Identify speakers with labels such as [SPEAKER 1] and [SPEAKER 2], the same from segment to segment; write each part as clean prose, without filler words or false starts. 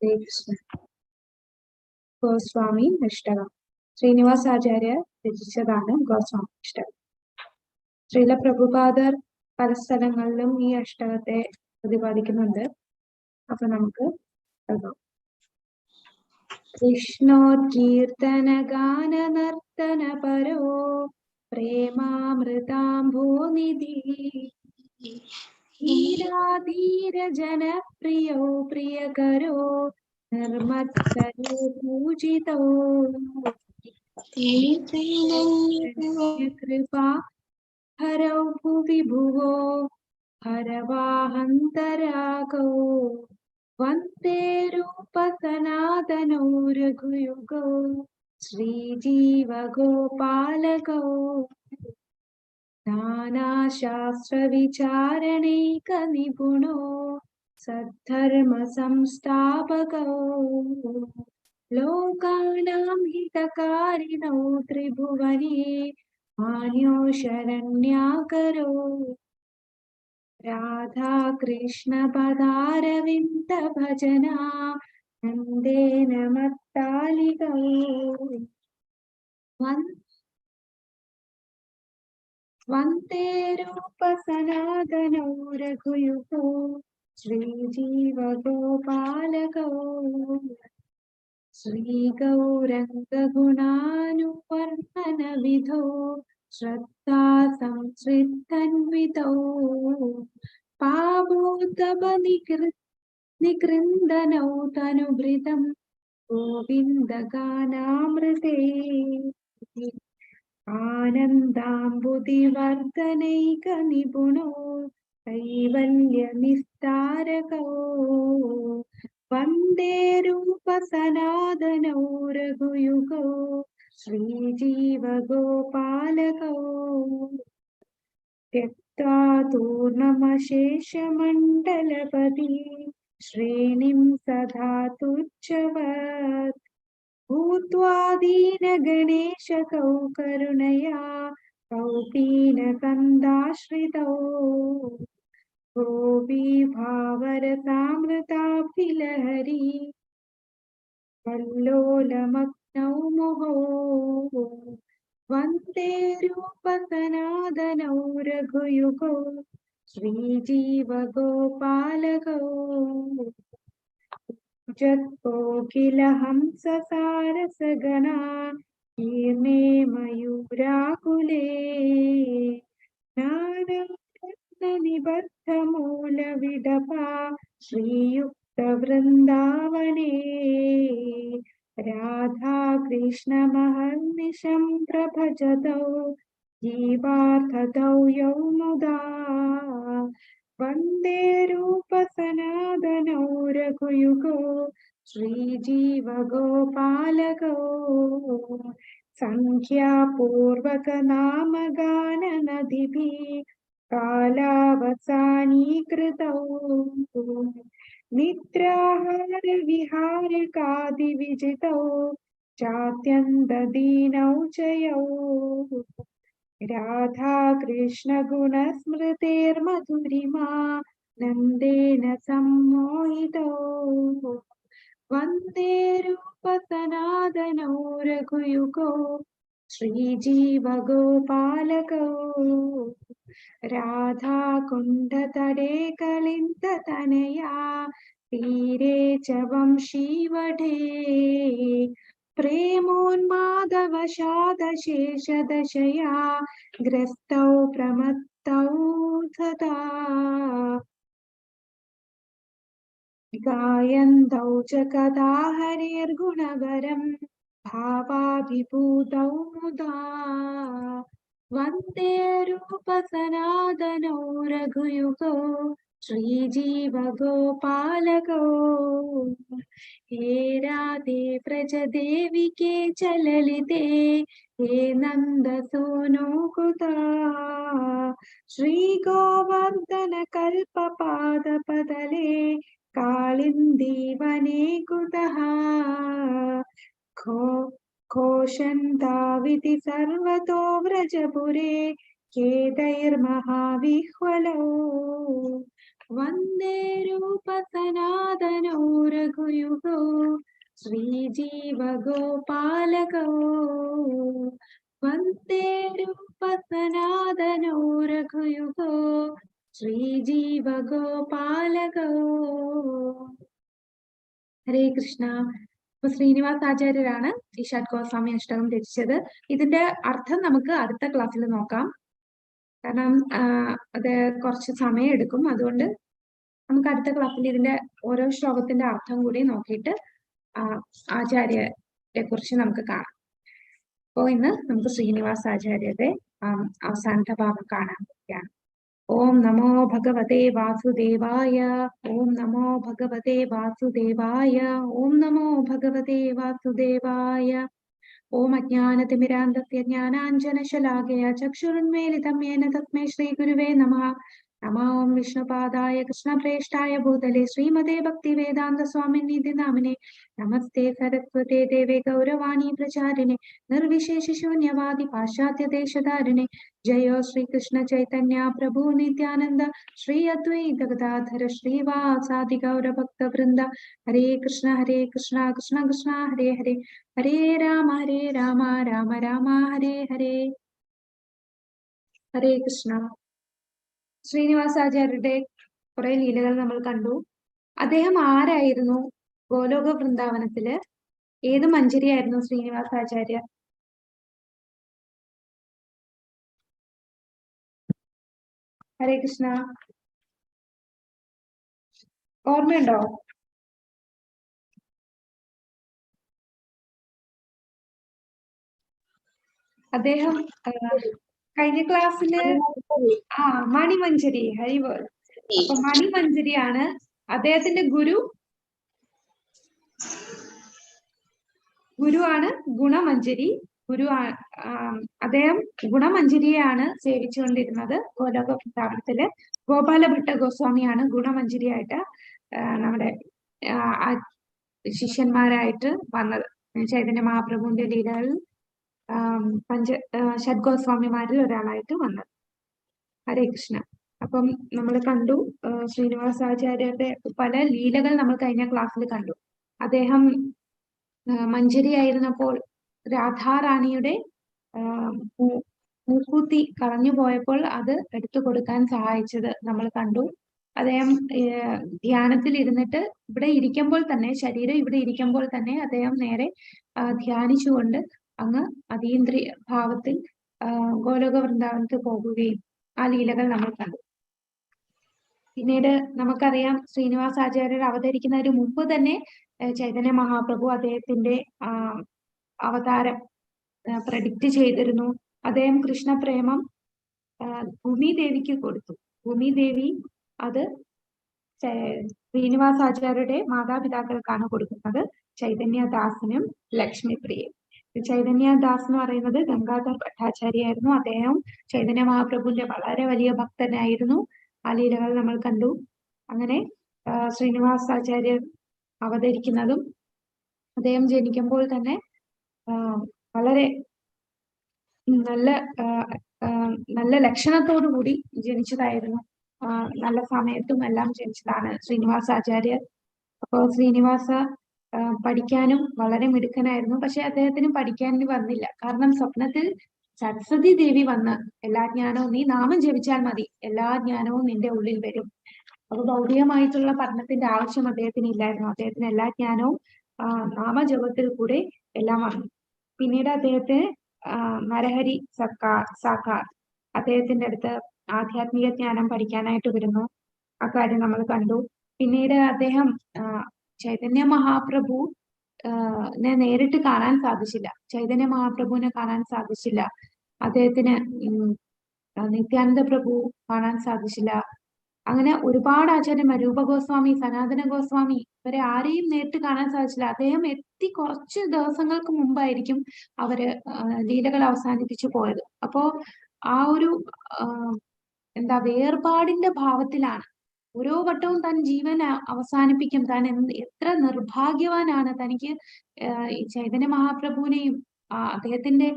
[SPEAKER 1] ശ്രീകൃഷ്ണ ഗോസ്വാമി അഷ്ടകം ശ്രീനിവാസാചാര്യ രചിച്ചതാണ് ഗോസ്വാമി അഷ്ടകം. ശ്രീല പ്രഭുപാദർ പല സ്ഥലങ്ങളിലും ഈ അഷ്ടകത്തെ പ്രതിപാദിക്കുന്നുണ്ട്. അപ്പൊ നമുക്ക് കേൾക്കാം. കൃഷ്ണോത്കീർത്തന ഗാന നർത്തന പരോ പ്രേമാമൃതാംഭോനിധി ധീരാധീര ജനപ്രിയോ പ്രിയകരോ നിർമ്മത്സരോ പൂജിതോ കൃപാ ഹരൗ ഭുവി ഭുവോ ഹരവാഹന്തരാഗോ വന്ദേ രൂപ സനാതനോ രഘുയുഗോ ശ്രീജീവ ഗോപാലകോ നാനാശാസ്ത്ര വിചാരണൈക നിപുണോ സദ്ധർമ്മ സംസ്ഥാപകോ ലോകാനാം ഹിതകാരിണോ ത്രിഭുവനേ മാന്യോ ശരണ്യാകരോ രാധാ കൃഷ്ണ പദാരവിന്ദ ഭജന നന്ദേ നമത്താലികോ വന്ദേ രൂപ സനാതനോ രഘുയുഗോ ശ്രീജീവ ഗോപാലകോ ശ്രീഗൗരംഗ ഗുണാനുവർണ്ണന വിധോ ശ്രദ്ധാ സംസൃത്തന്വിതോ പാവോത്തമ നികൃന്ദനൗ തനുഭൃതം ഗോവിന്ദ ഗാനാമൃതേ ആനന്ദാംബുധിവർദ്ധനൈക നിപുണോ കൈവല്യനിസ്താരകോ വന്ദേ രൂപ സനാതനോ രഘുയുഗോ ശ്രീജീവ ഗോപാലകോ ത്യക്ത്വാ തൂർണമശേഷമണ്ഡലപതി ശ്രേണിം സദാ തുച്ഛവത് ഭൂത്വാ ദീനഗണേശകൗ കരുണയാ കൗപീനകന്ദാശ്രിതോ ഗോപീ ഭാവരസാമൃതാഭിലഹരി കല്ലോലമഗ്നൗ മുഹോ വന്ദേ രൂപ സനാതനോ രഘുയുഗോ ശ്രീജീവ ഗോപാലകോ ജത്കോകില ഹംസ സാരസഗണാ കീർണേ മയൂരാകുലേ നാനാരത്നനിബദ്ധമൂലവിടപാ ശ്രീയുക്ത വൃന്ദാവനേ രാധാ കൃഷ്ണ മഹർനിശം പ്രഭജതൗ ജീവാർത്ഥതൗ യൗമുദാ വന്ദേ രൂപ സനാതനോ രഘുയുഗോ ശ്രീജീവ ഗോപാലകോ സംഖ്യാപൂർവക നാമഗാനനദിഭി കാലാവസാനീകൃതൗ നിദ്രാഹാര വിഹാരകാദിവിജിതൗ ചാത്യന്തദീനൗ ചയൗ രാധാ കൃഷ്ണ ഗുണസ്മൃതിർമധുരിമാ നന്ദേന സമ്മോഹിതോ വന്ദേ രൂപ സനാതനോ രഘുയുഗോ ശ്രീജീവ ഗോപാലകോ രാധാ കുണ്ഠതടേ കലിന്ദ തനയാ തീരേ ച വംശീവഠേ പ്രേമോന്മാദവശാദശേഷദശയാ ഗ്രസ്തൗ പ്രമത്തൗ സദാ ഗായന്തൗ ച കഥാ ഹരിർഗുണവരം ഭാവാഭിഭൂതൗ മുദാ വന്ദേ രൂപ സനാതനോ രഘുയുഗോ ശ്രീജീവ ഗോപാലകോ ഹേ രാധേ വ്രജ ദേവികേ ച ലളിതേ ഹേ നന്ദ സോനോ കുതാ ശ്രീ ഗോവർദ്ധന കൽപപാദ പദലേ കാളിന്ദീ വനേ കുതഃ ഘോഷന്താവിതി സർവതോ വ്രജപുരേ കേതൈർമഹാവിഹ്വലോ वन्दे रूपसनातनौ रघुयुगौ श्रीजीवगोपालकौ वन्दे रूपसनातनौ रघुयुगौ ശ്രീജീവഗോപാലകോ. ഹരേ കൃഷ്ണ. ഇപ്പൊ ശ്രീനിവാസാചാര്യരാണ് ഈശാട് ഗോസ്വാമി അഷ്ടകം രചിച്ചത്. ഇതിന്റെ അർത്ഥം നമുക്ക് അടുത്ത ക്ലാസ്സിൽ നോക്കാം. കാരണം അത് കുറച്ച് സമയം എടുക്കും. അതുകൊണ്ട് നമുക്ക് അടുത്ത ക്ലാസ്സിൽ ഇതിന്റെ ഓരോ ശ്ലോകത്തിന്റെ അർത്ഥം കൂടി നോക്കിയിട്ട് ആചാര്യരെ കുറിച്ച് നമുക്ക് കാണാം. അപ്പോൾ ഇന്ന് നമുക്ക് ശ്രീനിവാസാചാര്യരുടെ അവസാനത്തെ ഭാഗം കാണാൻ പറ്റുകയാണ്. ഓം നമോ ഭഗവതേ വാസുദേവായ. ഓം നമോ ഭഗവതേ വാസുദേവായ. ഓം നമോ ഭഗവതേ വാസുദേവായ. ഓം അജ്ഞാനതിമിരാന്തസ്യ ജ്ഞാനാഞ്ജനശലാകയ ചക്ഷുരുന്മീലിതം യേന തസ്മൈ ശ്രീഗുരുവേ നമഃ. നമോ ഓം വിഷ്ണുപാദായ കൃഷ്ണപ്രേഷ്ഠായ ഭൂതലേ ശ്രീമതേ ഭക്തിവേദാന്ത സ്വാമിനിധി നാമിനെ. നമസ്തേ സരസ്വതേ ദേവേ ഗൗരവാണി പ്രചാരിണേ നിർവിശേഷ ശൂന്യവാദി പാശ്ചാത്യ ദേശധാരിണേ. ജയോ ശ്രീകൃഷ്ണ ചൈതന്യ പ്രഭു നിത്യാനന്ദ ശ്രീ അദ്വൈത ഗദാധര ശ്രീവാസാദി ഗൗരഭക്ത വൃന്ദ. ഹരേ കൃഷ്ണ കൃഷ്ണ കൃഷ്ണ ഹരേ ഹരേ. ഹരേ രാമ രാമ രാമ ഹരേ ഹരേ. ഹരേ കൃഷ്ണ. ശ്രീനിവാസാചാര്യരുടെ കുറെ ലീലകൾ നമ്മൾ കണ്ടു. അദ്ദേഹം ആരായിരുന്നു? ഗോലോക വൃന്ദാവനത്തില് ഏത് മഞ്ജരിയായിരുന്നു ശ്രീനിവാസാചാര്യ? ഹരേ കൃഷ്ണ. ഓർമ്മയുണ്ടോ? അദ്ദേഹം കഴിഞ്ഞ ക്ലാസ്സില് മണിമഞ്ജരി. ഹരിബോൾ. അപ്പൊ മണിമഞ്ജരിയാണ് അദ്ദേഹത്തിന്റെ ഗുരുവാണ് ഗുണമഞ്ജരി. അദ്ദേഹം ഗുണമഞ്ജരിയാണ് സേവിച്ചുകൊണ്ടിരുന്നത് ഗോലോക വൃന്ദാവനത്തില്. ഗോപാലഭട്ട ഗോസ്വാമിയാണ് ഗുണമഞ്ജരിയായിട്ട് നമ്മുടെ ശിഷ്യന്മാരായിട്ട് വന്നത്. ചൈതന്യ മഹാപ്രഭുവിന്റെ ലീലകളിൽ ഷഡ്ഗോസ്വാമിമാരിൽ ഒരാളായിട്ട് വന്നത്. ഹരേ കൃഷ്ണ. അപ്പം നമ്മൾ കണ്ടു ശ്രീനിവാസാചാര്യരുടെ പല ലീലകൾ നമ്മൾ കഴിഞ്ഞ ക്ലാസ്സിൽ കണ്ടു. അദ്ദേഹം മഞ്ജരിയായിരുന്നപ്പോൾ രാധാറാണിയുടെ മൂക്കൂത്തി കളഞ്ഞു പോയപ്പോൾ അത് എടുത്തു കൊടുക്കാൻ സഹായിച്ചത് നമ്മൾ കണ്ടു. അദ്ദേഹം ധ്യാനത്തിൽ ഇരുന്നിട്ട് ഇവിടെ ഇരിക്കുമ്പോൾ തന്നെ, ശരീരം ഇവിടെ ഇരിക്കുമ്പോൾ തന്നെ അദ്ദേഹം നേരെ ധ്യാനിച്ചുകൊണ്ട് അങ്ങ് അതീന്ദ്രിയ ഭാവത്തിൽ ഗോലോക വൃന്ദാവനത്തിൽ പോകുകയും ആ ലീലകൾ നമ്മൾ കണ്ടു. പിന്നീട് നമുക്കറിയാം ശ്രീനിവാസാചാര്യർ അവതരിക്കുന്നതിന് മുമ്പ് തന്നെ ചൈതന്യ മഹാപ്രഭു അദ്ദേഹത്തിന്റെ അവതാരം പ്രഡിക്റ്റ് ചെയ്തിരുന്നു. അദ്ദേഹം കൃഷ്ണപ്രേമം ഭൂമിദേവിക്ക് കൊടുത്തു. ഭൂമിദേവി അത് ശ്രീനിവാസാചാര്യരുടെ മാതാപിതാക്കൾക്കാണ് കൊടുക്കുന്നത്, ചൈതന്യദാസനും ലക്ഷ്മിപ്രിയയും. ചൈതന്യദാസ് എന്ന് പറയുന്നത് ഗംഗാധർ ഭട്ടാചാര്യായിരുന്നു. അദ്ദേഹം ചൈതന്യ മഹാപ്രഭുവിന്റെ വളരെ വലിയ ഭക്തനായിരുന്നു. ആ ലീലകൾ നമ്മൾ കണ്ടു. അങ്ങനെ ശ്രീനിവാസാചാര്യർ അവതരിക്കുന്നതും അദ്ദേഹം ജനിക്കുമ്പോൾ തന്നെ വളരെ നല്ല ലക്ഷണത്തോടു കൂടി ജനിച്ചതായിരുന്നു. നല്ല സമയത്തും എല്ലാം ജനിച്ചതാണ് ശ്രീനിവാസാചാര്യർ. അപ്പോൾ ശ്രീനിവാസ പഠിക്കാനും വളരെ മിടുക്കനായിരുന്നു. പക്ഷെ അദ്ദേഹത്തിന് പഠിക്കാൻ വന്നില്ല. കാരണം സ്വപ്നത്തിൽ സരസ്വതി ദേവി വന്ന് എല്ലാ ജ്ഞാനവും, നീ നാമം ജപിച്ചാൽ മതി, എല്ലാ ജ്ഞാനവും നിന്റെ ഉള്ളിൽ വരും. അപ്പൊ ഭൗതികമായിട്ടുള്ള പഠനത്തിന്റെ ആവശ്യം അദ്ദേഹത്തിന് ഇല്ലായിരുന്നു. അദ്ദേഹത്തിന് എല്ലാ ജ്ഞാനവും നാമജപത്തിൽ കൂടെ എല്ലാം വന്നു. പിന്നീട് അദ്ദേഹത്തെ നരഹരി സാക്കാർ അദ്ദേഹത്തിന്റെ അടുത്ത് ആധ്യാത്മിക ജ്ഞാനം പഠിക്കാനായിട്ട് വരുന്നു. അക്കാര്യം നമ്മൾ കണ്ടു. പിന്നീട് അദ്ദേഹം ചൈതന്യ മഹാപ്രഭു നേരിട്ട് കാണാൻ സാധിച്ചില്ല. ചൈതന്യ മഹാപ്രഭുവിനെ കാണാൻ സാധിച്ചില്ല. അദ്ദേഹത്തിന് നിത്യാനന്ദ പ്രഭു കാണാൻ സാധിച്ചില്ല. അങ്ങനെ ഒരുപാട് ആചാര്യന്മാർ, രൂപ ഗോസ്വാമി, സനാതന ഗോസ്വാമി, ഇവരെ ആരെയും നേരിട്ട് കാണാൻ സാധിച്ചില്ല. അദ്ദേഹം എത്തി കുറച്ച് ദിവസങ്ങൾക്ക് മുമ്പായിരിക്കും അവര് ലീലകൾ അവസാനിപ്പിച്ചു പോയത്. അപ്പോ ആ ഒരു വേർപാടിന്റെ ഭാവത്തിലാണ്. ഓരോ വട്ടവും താൻ ജീവൻ അവസാനിപ്പിക്കും. താൻ എത്ര നിർഭാഗ്യവാനാണ്. തനിക്ക് ഈ ചൈതന്യ മഹാപ്രഭുവിനെയും അദ്ദേഹത്തിന്റെ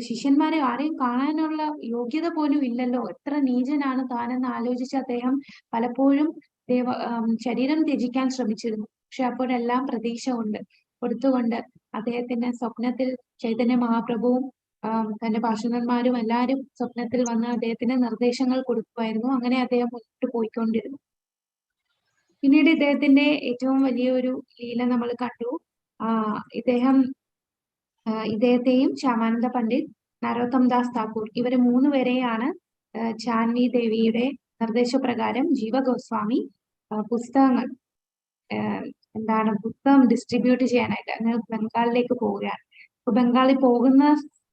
[SPEAKER 1] ശിഷ്യന്മാരെ ആരെയും കാണാനുള്ള യോഗ്യത പോലും ഇല്ലല്ലോ, എത്ര നീചനാണ് താനെന്ന് ആലോചിച്ച് അദ്ദേഹം പലപ്പോഴും ശരീരം ത്യജിക്കാൻ ശ്രമിച്ചിരുന്നു. പക്ഷെ അപ്പോഴെല്ലാം പ്രതീക്ഷ കൊടുത്തുകൊണ്ട് അദ്ദേഹത്തിന് സ്വപ്നത്തിൽ ചൈതന്യ മഹാപ്രഭുവും തന്റെ പാർഷദന്മാരും എല്ലാവരും സ്വപ്നത്തിൽ വന്ന് അദ്ദേഹത്തിന് നിർദ്ദേശങ്ങൾ കൊടുക്കുമായിരുന്നു. അങ്ങനെ അദ്ദേഹം മുന്നോട്ട് പോയിക്കൊണ്ടിരുന്നു. പിന്നീട് ഇദ്ദേഹത്തിന്റെ ഏറ്റവും വലിയൊരു ലീല നമ്മൾ കണ്ടു. ഇദ്ദേഹത്തെയും ശ്യാമാനന്ദ പണ്ഡിറ്റ്, നരോത്തം ദാസ് താക്കൂർ ഇവര് മൂന്നുപേരെയാണ് ചാൻവി ദേവിയുടെ നിർദ്ദേശപ്രകാരം ജീവ ഗോസ്വാമി പുസ്തകങ്ങൾ പുസ്തകം ഡിസ്ട്രിബ്യൂട്ട് ചെയ്യാനായിട്ട് അങ്ങനെ ബംഗാളിലേക്ക് പോവുകയാണ്. അപ്പൊ ബംഗാളിൽ പോകുന്ന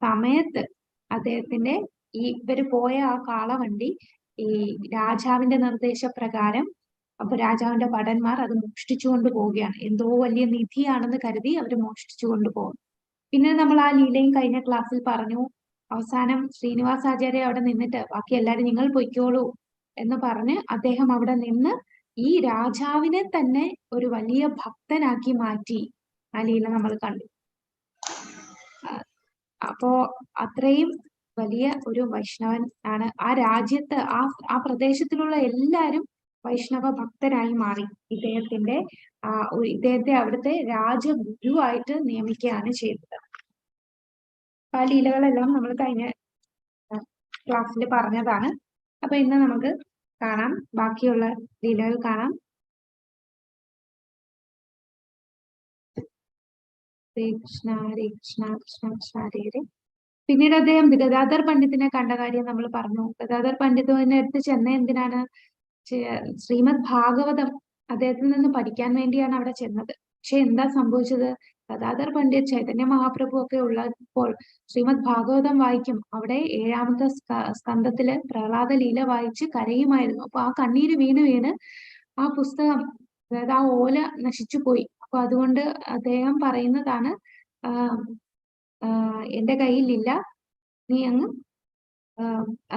[SPEAKER 1] സമയത്ത് അദ്ദേഹത്തിന്റെ ഇവര് പോയ ആ കാളവണ്ടി ഈ രാജാവിന്റെ നിർദ്ദേശപ്രകാരം അപ്പൊ രാജാവിന്റെ ഭടന്മാർ അത് മോഷ്ടിച്ചുകൊണ്ട് പോവുകയാണ്. എന്തോ വലിയ നിധിയാണെന്ന് കരുതി അവർ മോഷ്ടിച്ചുകൊണ്ട് പോകും. പിന്നെ നമ്മൾ ആ ലീലയും കഴിഞ്ഞ ക്ലാസ്സിൽ പറഞ്ഞു. അവസാനം ശ്രീനിവാസാചാര്യ അവിടെ നിന്നിട്ട് ബാക്കി എല്ലാരും നിങ്ങൾ പൊയ്ക്കോളൂ എന്ന് പറഞ്ഞ് അദ്ദേഹം അവിടെ നിന്ന് ഈ രാജാവിനെ തന്നെ ഒരു വലിയ ഭക്തനാക്കി മാറ്റി. ആ ലീല നമ്മൾ കണ്ടു. അപ്പോ അത്രയും വലിയ ഒരു വൈഷ്ണവൻ ആണ്. ആ രാജ്യത്ത് ആ പ്രദേശത്തിലുള്ള എല്ലാരും വൈഷ്ണവ ഭക്തരായി മാറി. ഇദ്ദേഹത്തെ അവിടുത്തെ രാജഗുരുവായിട്ട് നിയമിക്കുകയാണ് ചെയ്തത്. ആ ലീലകളെല്ലാം നമ്മൾ കഴിഞ്ഞ ക്ലാസ്സിൽ പറഞ്ഞതാണ്. അപ്പൊ ഇന്ന് നമുക്ക് കാണാം, ബാക്കിയുള്ള ലീലകൾ കാണാം. ഹരേ കൃഷ്ണ ഹരേ കൃഷ്ണ കൃഷ്ണ കൃഷ്ണ ഹരേ ഹരേ. പിന്നീട് അദ്ദേഹം ഗദാധർ പണ്ഡിത്തിനെ കണ്ട കാര്യം നമ്മൾ പറഞ്ഞു. ഗദാധർ പണ്ഡിതിന്റെ അടുത്ത് ചെന്ന എന്തിനാണ്? ശ്രീമദ് ഭാഗവതം അദ്ദേഹത്തിൽ നിന്ന് പഠിക്കാൻ വേണ്ടിയാണ് അവിടെ ചെന്നത്. പക്ഷെ എന്താ സംഭവിച്ചത്? ഗദാധർ പണ്ഡിറ്റ്, ചൈതന്യ മഹാപ്രഭു ഒക്കെ ഉള്ളപ്പോൾ ശ്രീമദ് ഭാഗവതം വായിക്കും. അവിടെ 7ാമത്തെ സ്കന്ധത്തില് പ്രഹ്ലാദ ലീല വായിച്ച് കരയുമായിരുന്നു. അപ്പൊ ആ കണ്ണീര് വീണ് ആ പുസ്തകം, അതായത് ആ ഓല നശിച്ചു പോയി. അപ്പൊ അതുകൊണ്ട് അദ്ദേഹം പറയുന്നതാണ്, എന്റെ കയ്യിലില്ല, നീ അങ്ങ്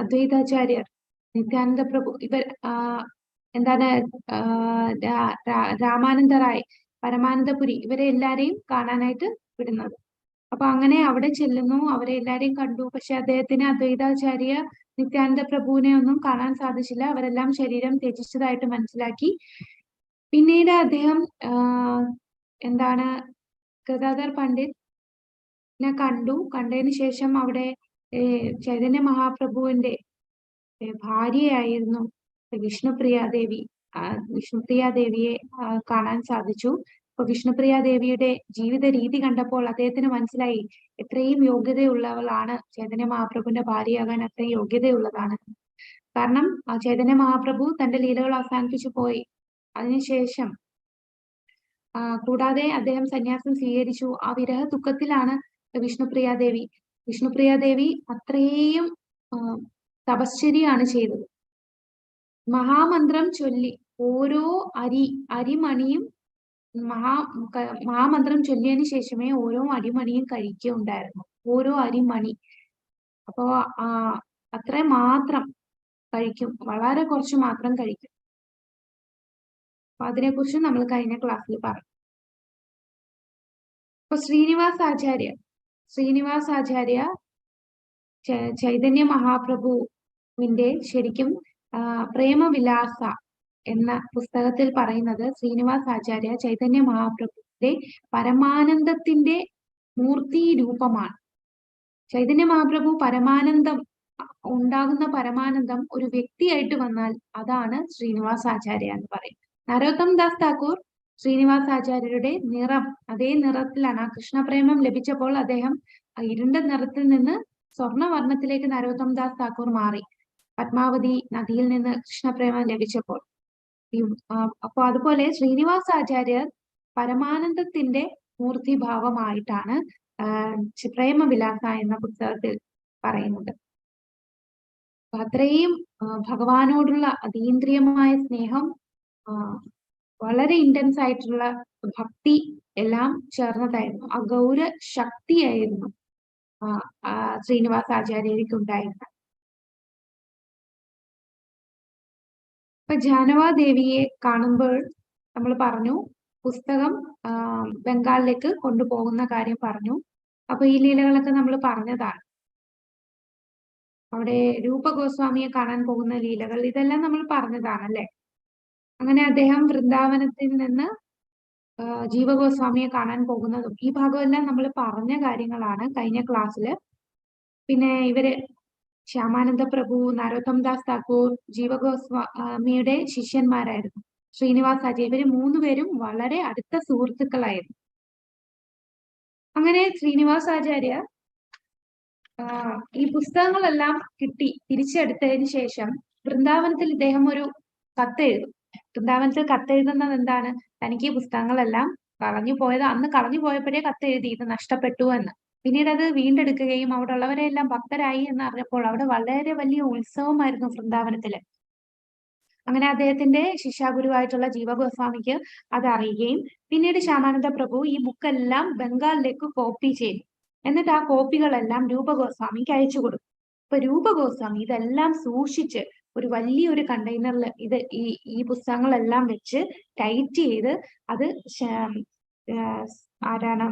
[SPEAKER 1] അദ്വൈതാചാര്യർ, നിത്യാനന്ദ പ്രഭു, ഇവർ രാമാനന്ദ റായ്, പരമാനന്ദപുരി ഇവരെ എല്ലാരെയും കാണാനായിട്ട് വിടുന്നത്. അപ്പൊ അങ്ങനെ അവിടെ ചെല്ലുന്നു, അവരെ എല്ലാരെയും കണ്ടു. പക്ഷെ അദ്ദേഹത്തിന് അദ്വൈതാചാര്യ, നിത്യാനന്ദ പ്രഭുവിനെ ഒന്നും കാണാൻ സാധിച്ചില്ല. അവരെല്ലാം ശരീരം ത്യജിച്ചതായിട്ട് മനസ്സിലാക്കി. പിന്നീട് അദ്ദേഹം ഗദാധർ പണ്ഡിറ്റിനെ കണ്ടതിന് ശേഷം അവിടെ ചൈതന്യ മഹാപ്രഭുവിന്റെ ഭാര്യയായിരുന്നു വിഷ്ണുപ്രിയ ദേവി. വിഷ്ണുപ്രിയ ദേവിയെ കാണാൻ സാധിച്ചു. അപ്പൊ വിഷ്ണുപ്രിയ ദേവിയുടെ ജീവിത രീതി കണ്ടപ്പോൾ അദ്ദേഹത്തിന് മനസ്സിലായി എത്രയും യോഗ്യതയുള്ളവളാണ് ചൈതന്യ മഹാപ്രഭുവിന്റെ ഭാര്യയാകാൻ, അത്രയും യോഗ്യതയുള്ളതാണ്. കാരണം ചൈതന്യ മഹാപ്രഭു തന്റെ ലീലകൾ അവസാനിപ്പിച്ചു പോയി. അതിനുശേഷം കൂടാതെ അദ്ദേഹം സന്യാസം സ്വീകരിച്ചു. ആ വിരഹ ദുഃഖത്തിലാണ് വിഷ്ണുപ്രിയ ദേവി. വിഷ്ണുപ്രിയ ദേവി അത്രയും തപശ്ചര്യയാണ് ചെയ്തത്. മഹാമന്ത്രം ചൊല്ലി ഓരോ അരിമണിയും മഹാമന്ത്രം ചൊല്ലിയതിനു ശേഷമേ ഓരോ അരിമണിയും കഴിക്കുകയുണ്ടായിരുന്നു. ഓരോ അരിമണി. അപ്പോ അത്ര മാത്രം കഴിക്കും, വളരെ കുറച്ച് മാത്രം കഴിക്കും. അപ്പൊ അതിനെക്കുറിച്ച് നമ്മൾ കഴിഞ്ഞ ക്ലാസ്സിൽ പറഞ്ഞു. അപ്പൊ ശ്രീനിവാസാചാര്യ ചൈതന്യ മഹാപ്രഭുവിന്റെ ശരിക്കും പ്രേമവിലാസ എന്ന പുസ്തകത്തിൽ പറയുന്നത് ശ്രീനിവാസാചാര്യ ചൈതന്യ മഹാപ്രഭുവിന്റെ പരമാനന്ദത്തിന്റെ മൂർത്തി രൂപമാണ്. ചൈതന്യ മഹാപ്രഭു ഉണ്ടാകുന്ന പരമാനന്ദം ഒരു വ്യക്തിയായിട്ട് വന്നാൽ അതാണ് ശ്രീനിവാസാചാര്യ എന്ന് പറയും. നരോത്തം ദാസ് താക്കൂർ ശ്രീനിവാസാചാര്യരുടെ നിറം, അതേ നിറത്തിലാണ്. ആ കൃഷ്ണപ്രേമം ലഭിച്ചപ്പോൾ അദ്ദേഹം ഇരുണ്ട നിറത്തിൽ നിന്ന് സ്വർണവർണ്ണത്തിലേക്ക് നരോത്തം ദാസ് താക്കൂർ മാറി. പത്മാവതി നദിയിൽ നിന്ന് കൃഷ്ണപ്രേമം ലഭിച്ചപ്പോൾ. അപ്പൊ അതുപോലെ ശ്രീനിവാസാചാര്യർ പരമാനന്ദത്തിന്റെ മൂർത്തിഭാവമായിട്ടാണ് പ്രേമവിലാസ എന്ന പുസ്തകത്തിൽ പറയുന്നത്. അത്രയും ഭഗവാനോടുള്ള അതീന്ദ്രിയമായ സ്നേഹം, വളരെ ഇന്റൻസ് ആയിട്ടുള്ള ഭക്തി എല്ലാം ചേർന്നതായിരുന്നു. ആ ഗൗര ശക്തിയായിരുന്നു ശ്രീനിവാസാചാര്യർക്ക് ഉണ്ടായിരുന്നത്. ഇപ്പൊ ജാനവാദേവിയെ കാണുമ്പോൾ നമ്മൾ പറഞ്ഞു, പുസ്തകം ബംഗാളിലേക്ക് കൊണ്ടുപോകുന്ന കാര്യം പറഞ്ഞു. അപ്പൊ ഈ ലീലകളൊക്കെ നമ്മൾ പറഞ്ഞതാണ്. അവിടെ രൂപഗോസ്വാമിയെ കാണാൻ പോകുന്ന ലീലകൾ, ഇതെല്ലാം നമ്മൾ പറഞ്ഞതാണ് അല്ലെ. അങ്ങനെ അദ്ദേഹം വൃന്ദാവനത്തിൽ നിന്ന് ജീവഗോസ്വാമിയെ കാണാൻ പോകുന്നതും ഈ ഭാഗമെല്ലാം നമ്മൾ പറഞ്ഞ കാര്യങ്ങളാണ് കഴിഞ്ഞ ക്ലാസ്സിൽ. പിന്നെ ഇവര് ശ്യാമാനന്ദ പ്രഭു, നരോത്തം ദാസ് താക്കൂർ ജീവഗോസ്വാമിയുടെ ശിഷ്യന്മാരായിരുന്നു. ശ്രീനിവാസാചാര്യ, ഇവര് മൂന്നുപേരും വളരെ അടുത്ത സുഹൃത്തുക്കളായിരുന്നു. അങ്ങനെ ശ്രീനിവാസാചാര്യ ഈ പുസ്തകങ്ങളെല്ലാം കിട്ടി തിരിച്ചെടുത്തതിന് ശേഷം വൃന്ദാവനത്തിൽ ഇദ്ദേഹം ഒരു കത്തെഴുതും. വൃന്ദാവനത്തിൽ കത്തെഴുതുന്നത് എന്താണ്? തനിക്ക് ഈ പുസ്തകങ്ങളെല്ലാം അന്ന് കളഞ്ഞു പോയപ്പോഴേ കത്തെഴുതി ഇത് നഷ്ടപ്പെട്ടു എന്ന്. പിന്നീട് അത് വീണ്ടെടുക്കുകയും അവിടെ ഉള്ളവരെല്ലാം ഭക്തരായി എന്ന് അറിഞ്ഞപ്പോൾ അവിടെ വളരെ വലിയ ഉത്സവമായിരുന്നു വൃന്ദാവനത്തില്. അങ്ങനെ അദ്ദേഹത്തിന്റെ ശിഷ്യാഗുരുവായിട്ടുള്ള ജീവഗോസ്വാമിക്ക് അത് അറിയുകയും പിന്നീട് ശ്യാമാനന്ദ പ്രഭു ഈ ബുക്കെല്ലാം ബംഗാളിലേക്ക് കോപ്പി ചെയ്തു. എന്നിട്ട് ആ കോപ്പികളെല്ലാം രൂപഗോസ്വാമിക്ക് അയച്ചു കൊടുക്കും. അപ്പൊ രൂപഗോസ്വാമി ഇതെല്ലാം സൂക്ഷിച്ച് ഒരു വലിയൊരു കണ്ടെയ്നറിൽ ഈ പുസ്തകങ്ങളെല്ലാം വെച്ച് ടൈറ്റ് ചെയ്ത് അത് ആരാണ്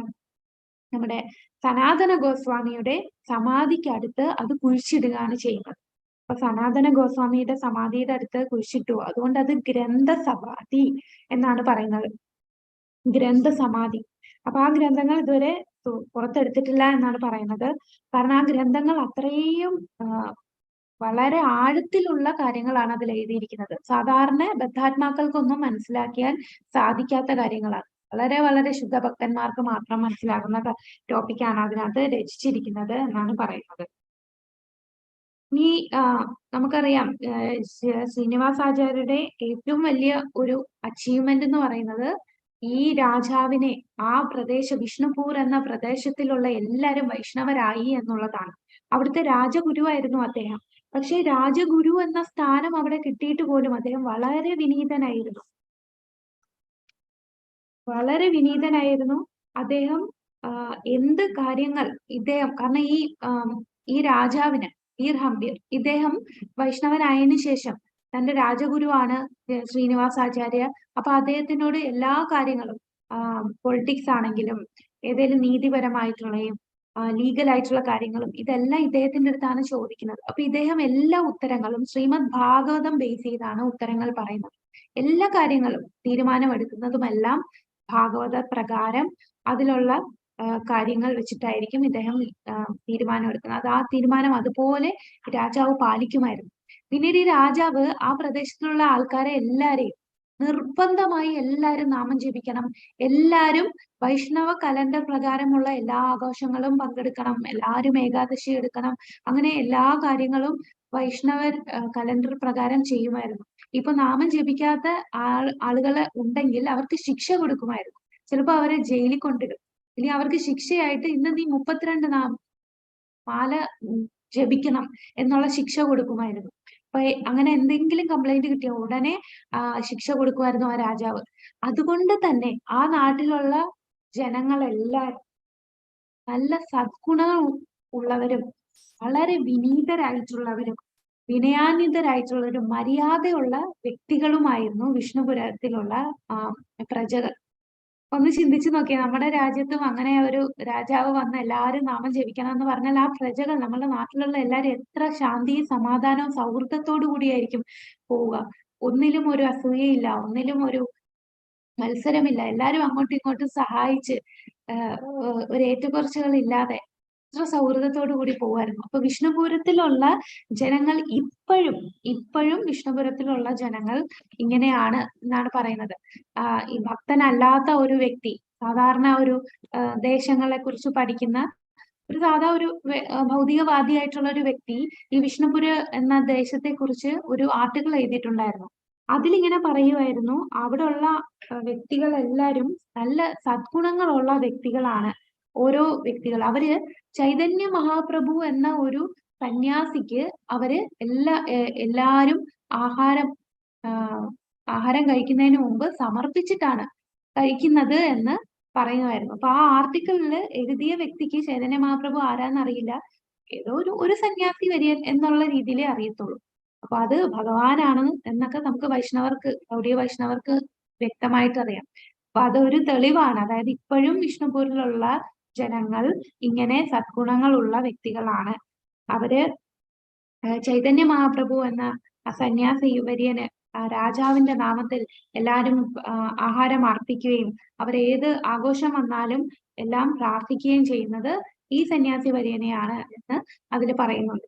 [SPEAKER 1] നമ്മുടെ സനാതന ഗോസ്വാമിയുടെ സമാധിക്ക് അടുത്ത് അത് കുഴിച്ചിടുകയാണ് ചെയ്യുന്നത്. അപ്പൊ സനാതന ഗോസ്വാമിയുടെ സമാധിയുടെ അടുത്ത് കുഴിച്ചിട്ടു. അതുകൊണ്ട് അത് ഗ്രന്ഥസമാധി എന്നാണ് പറയുന്നത്. ഗ്രന്ഥസമാധി. അപ്പൊ ആ ഗ്രന്ഥങ്ങൾ ഇതുവരെ പുറത്തെടുത്തിട്ടില്ല എന്നാണ് പറയുന്നത്. കാരണം ആ ഗ്രന്ഥങ്ങൾ അത്രയും വളരെ ആഴത്തിലുള്ള കാര്യങ്ങളാണ് അതിൽ എഴുതിയിരിക്കുന്നത്. സാധാരണ ബദ്ധാത്മാക്കൾക്കൊന്നും മനസ്സിലാക്കിയാൽ സാധിക്കാത്ത കാര്യങ്ങളാണ്. വളരെ വളരെ ശുദ്ധഭക്തന്മാർക്ക് മാത്രം മനസ്സിലാകുന്ന ടോപ്പിക്കാണ് അതിനകത്ത് രചിച്ചിരിക്കുന്നത് എന്നാണ് പറയുന്നത്. ഇനി നമുക്കറിയാം ശ്രീനിവാസാചാര്യരുടെ ഏറ്റവും വലിയ ഒരു അച്ചീവ്മെന്റ് എന്ന് പറയുന്നത് ഈ രാജാവിനെ ആ വിഷ്ണുപൂർ എന്ന പ്രദേശത്തിലുള്ള എല്ലാവരും വൈഷ്ണവരായി എന്നുള്ളതാണ്. അവിടുത്തെ രാജഗുരുവായിരുന്നു അദ്ദേഹം. പക്ഷെ രാജഗുരു എന്ന സ്ഥാനം അവിടെ കിട്ടിയിട്ട് പോലും അദ്ദേഹം വളരെ വിനീതനായിരുന്നു. വളരെ വിനീതനായിരുന്നു അദ്ദേഹം. എന്ത് കാര്യങ്ങൾ ഇദ്ദേഹം, കാരണം ഈ രാജാവിന് മീർ ഹംബീർ, ഇദ്ദേഹം വൈഷ്ണവനായതിനു ശേഷം തന്റെ രാജഗുരുവാണ് ശ്രീനിവാസാചാര്യ. അപ്പൊ അദ്ദേഹത്തിനോട് എല്ലാ കാര്യങ്ങളും പൊളിറ്റിക്സ് ആണെങ്കിലും ഏതെങ്കിലും നീതിപരമായിട്ടുള്ളയും ലീഗൽ ആയിട്ടുള്ള കാര്യങ്ങളും ഇതെല്ലാം ഇദ്ദേഹത്തിന്റെ അടുത്താണ് ചോദിക്കുന്നത്. അപ്പൊ ഇദ്ദേഹം എല്ലാ ഉത്തരങ്ങളും ശ്രീമദ് ഭാഗവതം ബേസ് ചെയ്താണ് ഉത്തരങ്ങൾ പറയുന്നത്. എല്ലാ കാര്യങ്ങളും തീരുമാനമെടുക്കുന്നതുമെല്ലാം ഭാഗവത പ്രകാരം അതിലുള്ള കാര്യങ്ങൾ വെച്ചിട്ടായിരിക്കും ഇദ്ദേഹം തീരുമാനമെടുക്കുന്നത്. അത് ആ തീരുമാനം അതുപോലെ രാജാവ് പാലിക്കുമായിരുന്നു. പിന്നീട് ഈ രാജാവ് ആ പ്രദേശത്തുള്ള ആൾക്കാരെ എല്ലാരെയും നിർബന്ധമായി എല്ലാവരും നാമം ജപിക്കണം, എല്ലാരും വൈഷ്ണവ കലണ്ടർ പ്രകാരമുള്ള എല്ലാ ആഘോഷങ്ങളും പങ്കെടുക്കണം, എല്ലാവരും ഏകാദശി എടുക്കണം, അങ്ങനെ എല്ലാ കാര്യങ്ങളും വൈഷ്ണവ കലണ്ടർ പ്രകാരം ചെയ്യുമായിരുന്നു. ഇപ്പൊ നാമം ജപിക്കാത്ത ആളുകൾ ഉണ്ടെങ്കിൽ അവർക്ക് ശിക്ഷ കൊടുക്കുമായിരുന്നു. ചിലപ്പോ അവരെ ജയിലിൽ കൊണ്ടിടും. ഇനി അവർക്ക് ശിക്ഷയായിട്ട് ഇന്ന് നീ 32 മാല ജപിക്കണം എന്നുള്ള ശിക്ഷ കൊടുക്കുമായിരുന്നു. അപ്പൊ അങ്ങനെ എന്തെങ്കിലും കംപ്ലൈന്റ് കിട്ടിയ ഉടനെ ശിക്ഷ കൊടുക്കുമായിരുന്നു ആ രാജാവ്. അതുകൊണ്ട് തന്നെ ആ നാട്ടിലുള്ള ജനങ്ങളെല്ലാവരും നല്ല സദ്ഗുണങ്ങൾ ഉള്ളവരും വളരെ വിനീതരായിട്ടുള്ളവരും വിനയാന്വിതരായിട്ടുള്ളവരും മര്യാദയുള്ള വ്യക്തികളുമായിരുന്നു വിഷ്ണുപുരത്തിലുള്ള പ്രജകൾ. ഒന്ന് ചിന്തിച്ചു നോക്കിയാൽ നമ്മുടെ രാജ്യത്തും അങ്ങനെ ഒരു രാജാവ് വന്ന് എല്ലാവരും നാമം ജപിക്കണം എന്ന് പറഞ്ഞാൽ ആ പ്രജകൾ, നമ്മുടെ നാട്ടിലുള്ള എല്ലാവരും എത്ര ശാന്തിയും സമാധാനവും സൗഹൃദത്തോടു കൂടിയായിരിക്കും പോവുക. ഒന്നിലും ഒരു അസൂയയില്ല, ഒന്നിലും ഒരു മത്സരമില്ല. എല്ലാവരും അങ്ങോട്ടും ഇങ്ങോട്ടും സഹായിച്ച് ഒരു ഏറ്റക്കുറച്ചുകൾ ഇല്ലാതെ എത്ര സൗഹൃദത്തോടു കൂടി പോവായിരുന്നു. അപ്പൊ വിഷ്ണുപുരത്തിലുള്ള ജനങ്ങൾ ഇപ്പോഴും വിഷ്ണുപുരത്തിലുള്ള ജനങ്ങൾ ഇങ്ങനെയാണ് എന്നാണ് പറയുന്നത്. ഈ ഭക്തനല്ലാത്ത ഒരു വ്യക്തി, സാധാരണ ഒരു ദേശങ്ങളെ കുറിച്ച് പഠിക്കുന്ന ഒരു ഭൗതികവാദിയായിട്ടുള്ള ഒരു വ്യക്തി ഈ വിഷ്ണുപുര എന്ന ദേശത്തെ കുറിച്ച് ഒരു ആർട്ടിക്കിൾ എഴുതിയിട്ടുണ്ടായിരുന്നു. അതിലിങ്ങനെ പറയുമായിരുന്നു, അവിടെയുള്ള വ്യക്തികളെല്ലാരും നല്ല സദ്ഗുണങ്ങളുള്ള വ്യക്തികളാണ്. ഓരോ വ്യക്തികൾ അവര് ചൈതന്യ മഹാപ്രഭു എന്ന ഒരു സന്യാസിക്ക് അവര് എല്ലാരും ആഹാരം കഴിക്കുന്നതിന് മുമ്പ് സമർപ്പിച്ചിട്ടാണ് കഴിക്കുന്നത് എന്ന് പറയുമായിരുന്നു. അപ്പൊ ആ ആർട്ടിക്കിളിൽ എഴുതിയ വ്യക്തിക്ക് ചൈതന്യ മഹാപ്രഭു ആരാന്നറിയില്ല, ഏതോ ഒരു സന്യാസി വര്യൻ എന്നുള്ള രീതിയിലേ അറിയത്തുള്ളൂ. അപ്പൊ അത് ഭഗവാനാണ് എന്നൊക്കെ നമുക്ക് ഗൗഡിയ വൈഷ്ണവർക്ക് വ്യക്തമായിട്ട് അറിയാം. അപ്പൊ അതൊരു തെളിവാണ്. അതായത് ഇപ്പോഴും വിഷ്ണുപൂരിലുള്ള ജനങ്ങൾ ഇങ്ങനെ സദ്ഗുണങ്ങളുള്ള വ്യക്തികളാണ്. അവര് ചൈതന്യ മഹാപ്രഭു എന്ന സന്യാസി വര്യന് രാജാവിന്റെ നാമത്തിൽ എല്ലാവരും ആഹാരം അർപ്പിക്കുകയും അവരേത് ആഘോഷം വന്നാലും എല്ലാം പ്രാർത്ഥിക്കുകയും ചെയ്യുന്നത് ഈ സന്യാസി വര്യനെയാണ് എന്ന് അതിൽ പറയുന്നുണ്ട്.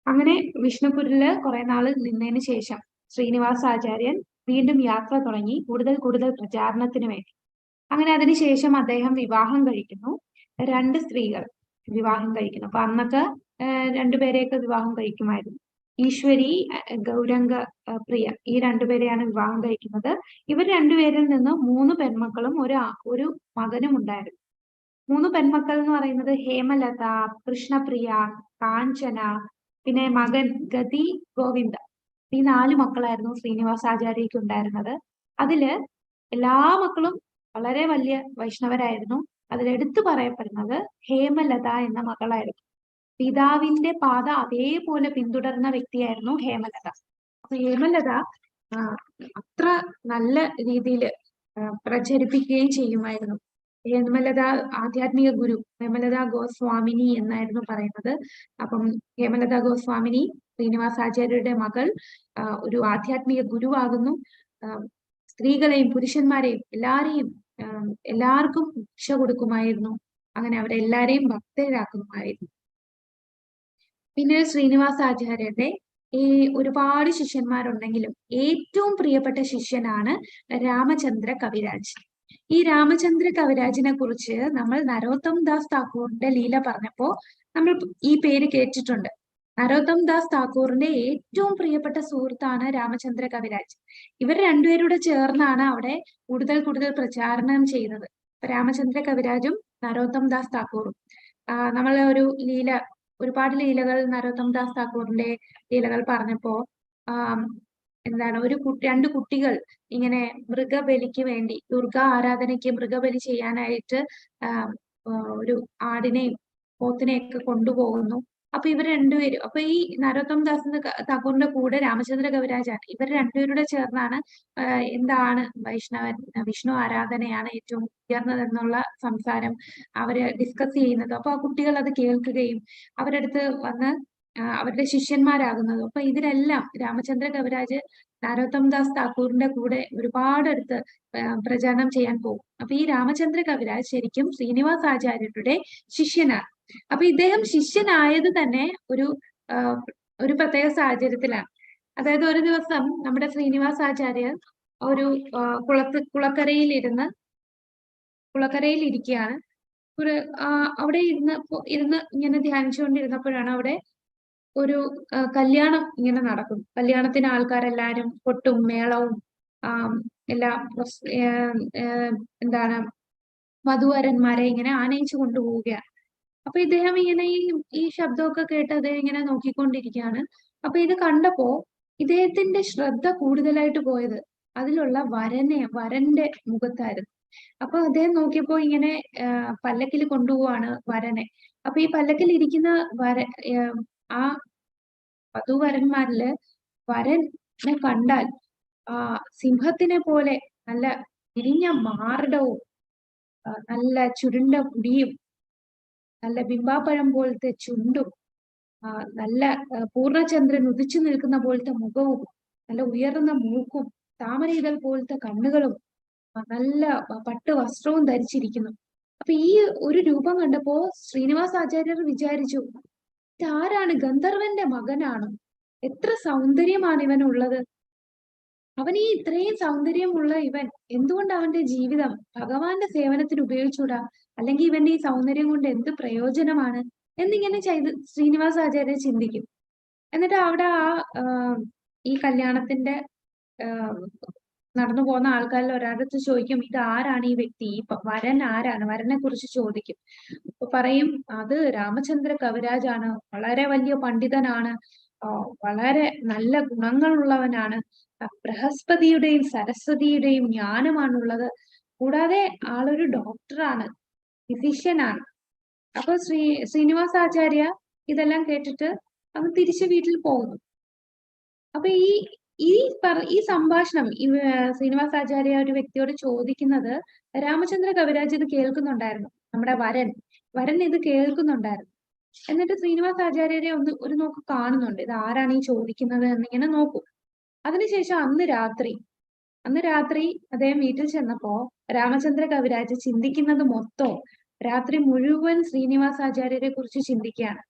[SPEAKER 1] അങ്ങനെ വിഷ്ണുപുരില് കുറെ നാള് നിന്നതിന് ശേഷം ശ്രീനിവാസാചാര്യൻ വീണ്ടും യാത്ര തുടങ്ങി കൂടുതൽ കൂടുതൽ പ്രചാരണത്തിന് വേണ്ടി. അങ്ങനെ അതിനുശേഷം അദ്ദേഹം വിവാഹം കഴിക്കുന്നു. 2 സ്ത്രീകൾ വിവാഹം കഴിക്കുന്നു. അപ്പൊ അന്നൊക്കെ രണ്ടുപേരെയൊക്കെ വിവാഹം കഴിക്കുമായിരുന്നു. ഈശ്വരി, ഗൗരംഗ പ്രിയ, ഈ രണ്ടുപേരെയാണ് വിവാഹം കഴിക്കുന്നത്. ഇവർ രണ്ടുപേരിൽ നിന്ന് 3 പെൺമക്കളും ഒരു മകനും ഉണ്ടായിരുന്നു. 3 പെൺമക്കൾ എന്ന് പറയുന്നത് ഹേമലത, കൃഷ്ണപ്രിയ, കാഞ്ചന, പിന്നെ മകൻ ഗതി ഗോവിന്ദ. ഈ 4 മക്കളായിരുന്നു ശ്രീനിവാസാചാര്യക്ക് ഉണ്ടായിരുന്നത്. അതില് എല്ലാ മക്കളും വളരെ വലിയ വൈഷ്ണവരായിരുന്നു. അതിലെടുത്തു പറയപ്പെടുന്നത് ഹേമലത എന്ന മകളായിരുന്നു. പിതാവിന്റെ പാത അതേപോലെ പിന്തുടർന്ന വ്യക്തിയായിരുന്നു ഹേമലത. അപ്പൊ ഹേമലത അത്ര നല്ല രീതിയിൽ പ്രചരിപ്പിക്കുകയും ചെയ്യുമായിരുന്നു. ഹേമലത ആധ്യാത്മിക ഗുരു, ഹേമലത ഗോസ്വാമിനി എന്നായിരുന്നു പറയുന്നത്. അപ്പം ഹേമലത ഗോസ്വാമിനി ശ്രീനിവാസാചാര്യരുടെ മകൾ ഒരു ആധ്യാത്മിക ഗുരുവാകുന്നു. സ്ത്രീകളെയും പുരുഷന്മാരെയും എല്ലാവർക്കും ഭിക്ഷ കൊടുക്കുമായിരുന്നു. അങ്ങനെ അവരെല്ലാരെയും ഭക്തരാക്കുമായിരുന്നു. പിന്നെ ശ്രീനിവാസാചാര്യരുടെ ഈ ഒരുപാട് ശിഷ്യന്മാരുണ്ടെങ്കിലും ഏറ്റവും പ്രിയപ്പെട്ട ശിഷ്യനാണ് രാമചന്ദ്ര കവിരാജ്. ഈ രാമചന്ദ്ര കവിരാജിനെ കുറിച്ച് നമ്മൾ നരോത്തം ദാസ് താക്കൂറിന്റെ ലീല പറഞ്ഞപ്പോ നമ്മൾ ഈ പേര് കേട്ടിട്ടുണ്ട്. നരോത്തം ദാസ് താക്കൂറിന്റെ ഏറ്റവും പ്രിയപ്പെട്ട സുഹൃത്താണ് രാമചന്ദ്ര കവിരാജ്. ഇവർ രണ്ടുപേരുടെ ചേർന്നാണ് അവിടെ കൂടുതൽ കൂടുതൽ പ്രചാരണം ചെയ്യുന്നത്. രാമചന്ദ്ര കവിരാജും നരോത്തം ദാസ് താക്കൂറും നമ്മൾ ഒരുപാട് ലീലകൾ നരോത്തം ദാസ് താക്കൂറിന്റെ ലീലകൾ പറഞ്ഞപ്പോ എന്താണ് രണ്ട് കുട്ടികൾ ഇങ്ങനെ മൃഗബലിക്ക് വേണ്ടി ദുർഗാ ആരാധനയ്ക്ക് മൃഗബലി ചെയ്യാനായിട്ട് ഒരു ആടിനെയും പോത്തിനെയൊക്കെ കൊണ്ടുപോകുന്നു. അപ്പൊ ഇവർ രണ്ടുപേരും, അപ്പൊ ഈ നരോത്തം ദാസ് താക്കൂറിന്റെ കൂടെ രാമചന്ദ്ര കവിരാജാണ്. ഇവർ രണ്ടുപേരുടെ ചേർന്നാണ് എന്താണ് വിഷ്ണു ആരാധനയാണ് ഏറ്റവും ഉയർന്നതെന്നുള്ള സംസാരം അവര് ഡിസ്കസ് ചെയ്യുന്നത്. അപ്പൊ ആ കുട്ടികൾ അത് കേൾക്കുകയും അവരടുത്ത് വന്ന് അവരുടെ ശിഷ്യന്മാരാകുന്നത്. അപ്പൊ ഇതിലെല്ലാം രാമചന്ദ്ര കവിരാജ് നരോത്തം ദാസ് താക്കൂറിന്റെ കൂടെ ഒരുപാട് അടുത്ത് പ്രചാരണം ചെയ്യാൻ പോകും. അപ്പൊ ഈ രാമചന്ദ്ര കവിരാജ് ശരിക്കും ശ്രീനിവാസാചാര്യരുടെ ശിഷ്യനാണ്. അപ്പൊ ഇദ്ദേഹം ശിഷ്യനായത് തന്നെ ഒരു പ്രത്യേക സാഹചര്യത്തിലാണ്. അതായത് ഒരു ദിവസം നമ്മുടെ ശ്രീനിവാസാചാര്യർ ഒരു കുളക്കരയിൽ ഇരിക്കുകയാണ്. അവിടെ ഇരുന്ന് ഇങ്ങനെ ധ്യാനിച്ചുകൊണ്ടിരുന്നപ്പോഴാണ് അവിടെ ഒരു കല്യാണം ഇങ്ങനെ നടക്കും. കല്യാണത്തിന് ആൾക്കാരെല്ലാരും കൊട്ടും മേളവും എല്ലാം എന്താണ് വധുവരന്മാരെ ഇങ്ങനെ ആനയിച്ചു കൊണ്ടുപോവുകയാണ്. അപ്പൊ ഇദ്ദേഹം ഇങ്ങനെ ഈ ശബ്ദമൊക്കെ കേട്ട് അദ്ദേഹം ഇങ്ങനെ നോക്കിക്കൊണ്ടിരിക്കുകയാണ്. അപ്പൊ ഇത് കണ്ടപ്പോ ഇദ്ദേഹത്തിന്റെ ശ്രദ്ധ കൂടുതലായിട്ട് പോയത് അതിലുള്ള വരന്റെ മുഖത്തായിരുന്നു. അപ്പൊ അദ്ദേഹം നോക്കിയപ്പോ ഇങ്ങനെ പല്ലക്കിൽ കൊണ്ടുപോവാണ് വരനെ. അപ്പൊ ഈ പല്ലക്കിൽ ഇരിക്കുന്ന ആ വധുവരന്മാരില് വരനെ കണ്ടാൽ സിംഹത്തിനെ പോലെ നല്ല വിരിഞ്ഞ മാറിടവും നല്ല ചുരുണ്ട മുടിയും നല്ല ബിംബാപ്പഴം പോലത്തെ ചുണ്ടും നല്ല പൂർണ്ണചന്ദ്രൻ ഉദിച്ചു നിൽക്കുന്ന പോലത്തെ മുഖവും നല്ല ഉയർന്ന മൂക്കും താമരയിതൾ പോലത്തെ കണ്ണുകളും നല്ല പട്ട് വസ്ത്രവും ധരിച്ചിരിക്കുന്നു. അപ്പൊ ഈ ഒരു രൂപം കണ്ടപ്പോ ശ്രീനിവാസാചാര്യർ വിചാരിച്ചു, ഇതാരാണ്? ഗന്ധർവന്റെ മകനാണോ? എത്ര സൗന്ദര്യമാണ് ഇവനുള്ളത്! അവൻ ഈ ഇത്രയും സൗന്ദര്യമുള്ള ഇവൻ എന്തുകൊണ്ട് അവന്റെ ജീവിതം ഭഗവാന്റെ സേവനത്തിന് ഉപയോഗിച്ചൂടാ? അല്ലെങ്കിൽ ഇവന്റെ ഈ സൗന്ദര്യം കൊണ്ട് എന്ത് പ്രയോജനമാണ് എന്നിങ്ങനെ ശ്രീനിവാസാചാര്യർ ചിന്തിക്കും. എന്നിട്ട് അവിടെ ഈ കല്യാണത്തിന്റെ നടന്നു പോകുന്ന ആൾക്കാരിൽ ഒരാളടുത്ത് ചോദിക്കും, ഇത് ആരാണ് ഈ വ്യക്തി? ഈ വരൻ ആരാണ്? വരനെ കുറിച്ച് ചോദിക്കും. അപ്പൊ പറയും, അത് രാമചന്ദ്ര കവിരാജാണ്. വളരെ വലിയ പണ്ഡിതനാണ്, വളരെ നല്ല ഗുണങ്ങളുള്ളവനാണ്, ബൃഹസ്പതിയുടെയും സരസ്വതിയുടെയും ജ്ഞാനമാണുള്ളത്. കൂടാതെ ആളൊരു ഡോക്ടറാണ്, ഫിസിഷ്യനാണ്. അപ്പൊ ശ്രീനിവാസാചാര്യ ഇതെല്ലാം കേട്ടിട്ട് അങ്ങ് തിരിച്ച് വീട്ടിൽ പോകുന്നു. അപ്പൊ ഈ സംഭാഷണം ശ്രീനിവാസാചാര്യ ഒരു വ്യക്തിയോട് ചോദിക്കുന്നത് രാമചന്ദ്ര കവിരാജ് ഇത് കേൾക്കുന്നുണ്ടായിരുന്നു. നമ്മുടെ വരൻ ഇത് കേൾക്കുന്നുണ്ടായിരുന്നു. എന്നിട്ട് ശ്രീനിവാസാചാര്യരെ ഒരു നോക്ക് കാണുന്നുണ്ട്. ഇത് ആരാണ് ഈ ചോദിക്കുന്നത് എന്നിങ്ങനെ നോക്കും. അതിനുശേഷം അന്ന് രാത്രി അദ്ദേഹം വീട്ടിൽ ചെന്നപ്പോ രാമചന്ദ്ര കവിരാജ് ചിന്തിക്കുന്നത് മൊത്തം രാത്രി മുഴുവൻ ശ്രീനിവാസാചാര്യരെ കുറിച്ച് ചിന്തിക്കുകയാണ്.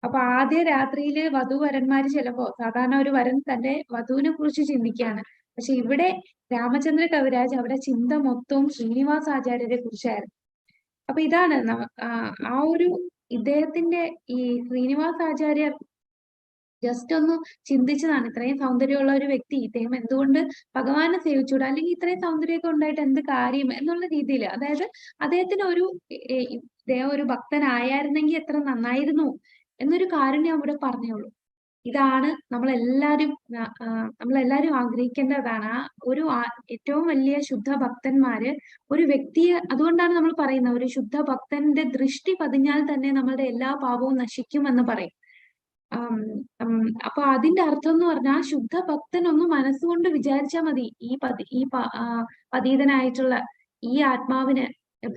[SPEAKER 1] അപ്പൊ ആദ്യ രാത്രിയില് വധുവരന്മാര് ചിലപ്പോ സാധാരണ ഒരു വരൻ തന്റെ വധുവിനെ കുറിച്ച് ചിന്തിക്കുകയാണ്. പക്ഷെ ഇവിടെ രാമചന്ദ്ര കവിരാജ് അവിടെ ചിന്ത മൊത്തവും ശ്രീനിവാസാചാര്യരെ കുറിച്ചായിരുന്നു. അപ്പൊ ഇതാണ് ആ ഒരു ഇദ്ദേഹത്തിന്റെ ഈ ശ്രീനിവാസാചാര്യർ ജസ്റ്റ് ഒന്ന് ചിന്തിച്ചതാണ്. ഇത്രയും സൗന്ദര്യമുള്ള ഒരു വ്യക്തി, ഇദ്ദേഹം എന്തുകൊണ്ട് ഭഗവാനെ സേവിച്ചൂടാ, അല്ലെങ്കിൽ ഇത്രയും സൗന്ദര്യമൊക്കെ ഉണ്ടായിട്ട് എന്ത് കാര്യം എന്നുള്ള രീതിയിൽ, അതായത് അദ്ദേഹത്തിന് ഇദ്ദേഹം ഒരു ഭക്തനായിരുന്നെങ്കിൽ എത്ര നന്നായിരുന്നു എന്നൊരു കാരുണ്യം അവിടെ പറഞ്ഞോളൂ. ഇതാണ് നമ്മളെല്ലാരും ആഗ്രഹിക്കേണ്ടതാണ്. ഏറ്റവും വലിയ ശുദ്ധ ഭക്തന്മാര് ഒരു വ്യക്തിയെ, അതുകൊണ്ടാണ് നമ്മൾ പറയുന്നത് ഒരു ശുദ്ധ ഭക്തന്റെ ദൃഷ്ടി പതിഞ്ഞാൽ തന്നെ നമ്മളുടെ എല്ലാ പാപവും നശിക്കുമെന്ന് പറയും. അപ്പൊ അതിന്റെ അർത്ഥം എന്ന് പറഞ്ഞാൽ ശുദ്ധ ഭക്തൻ ഒന്ന് മനസ്സുകൊണ്ട് വിചാരിച്ചാൽ മതി, പതീതനായിട്ടുള്ള ഈ ആത്മാവിന്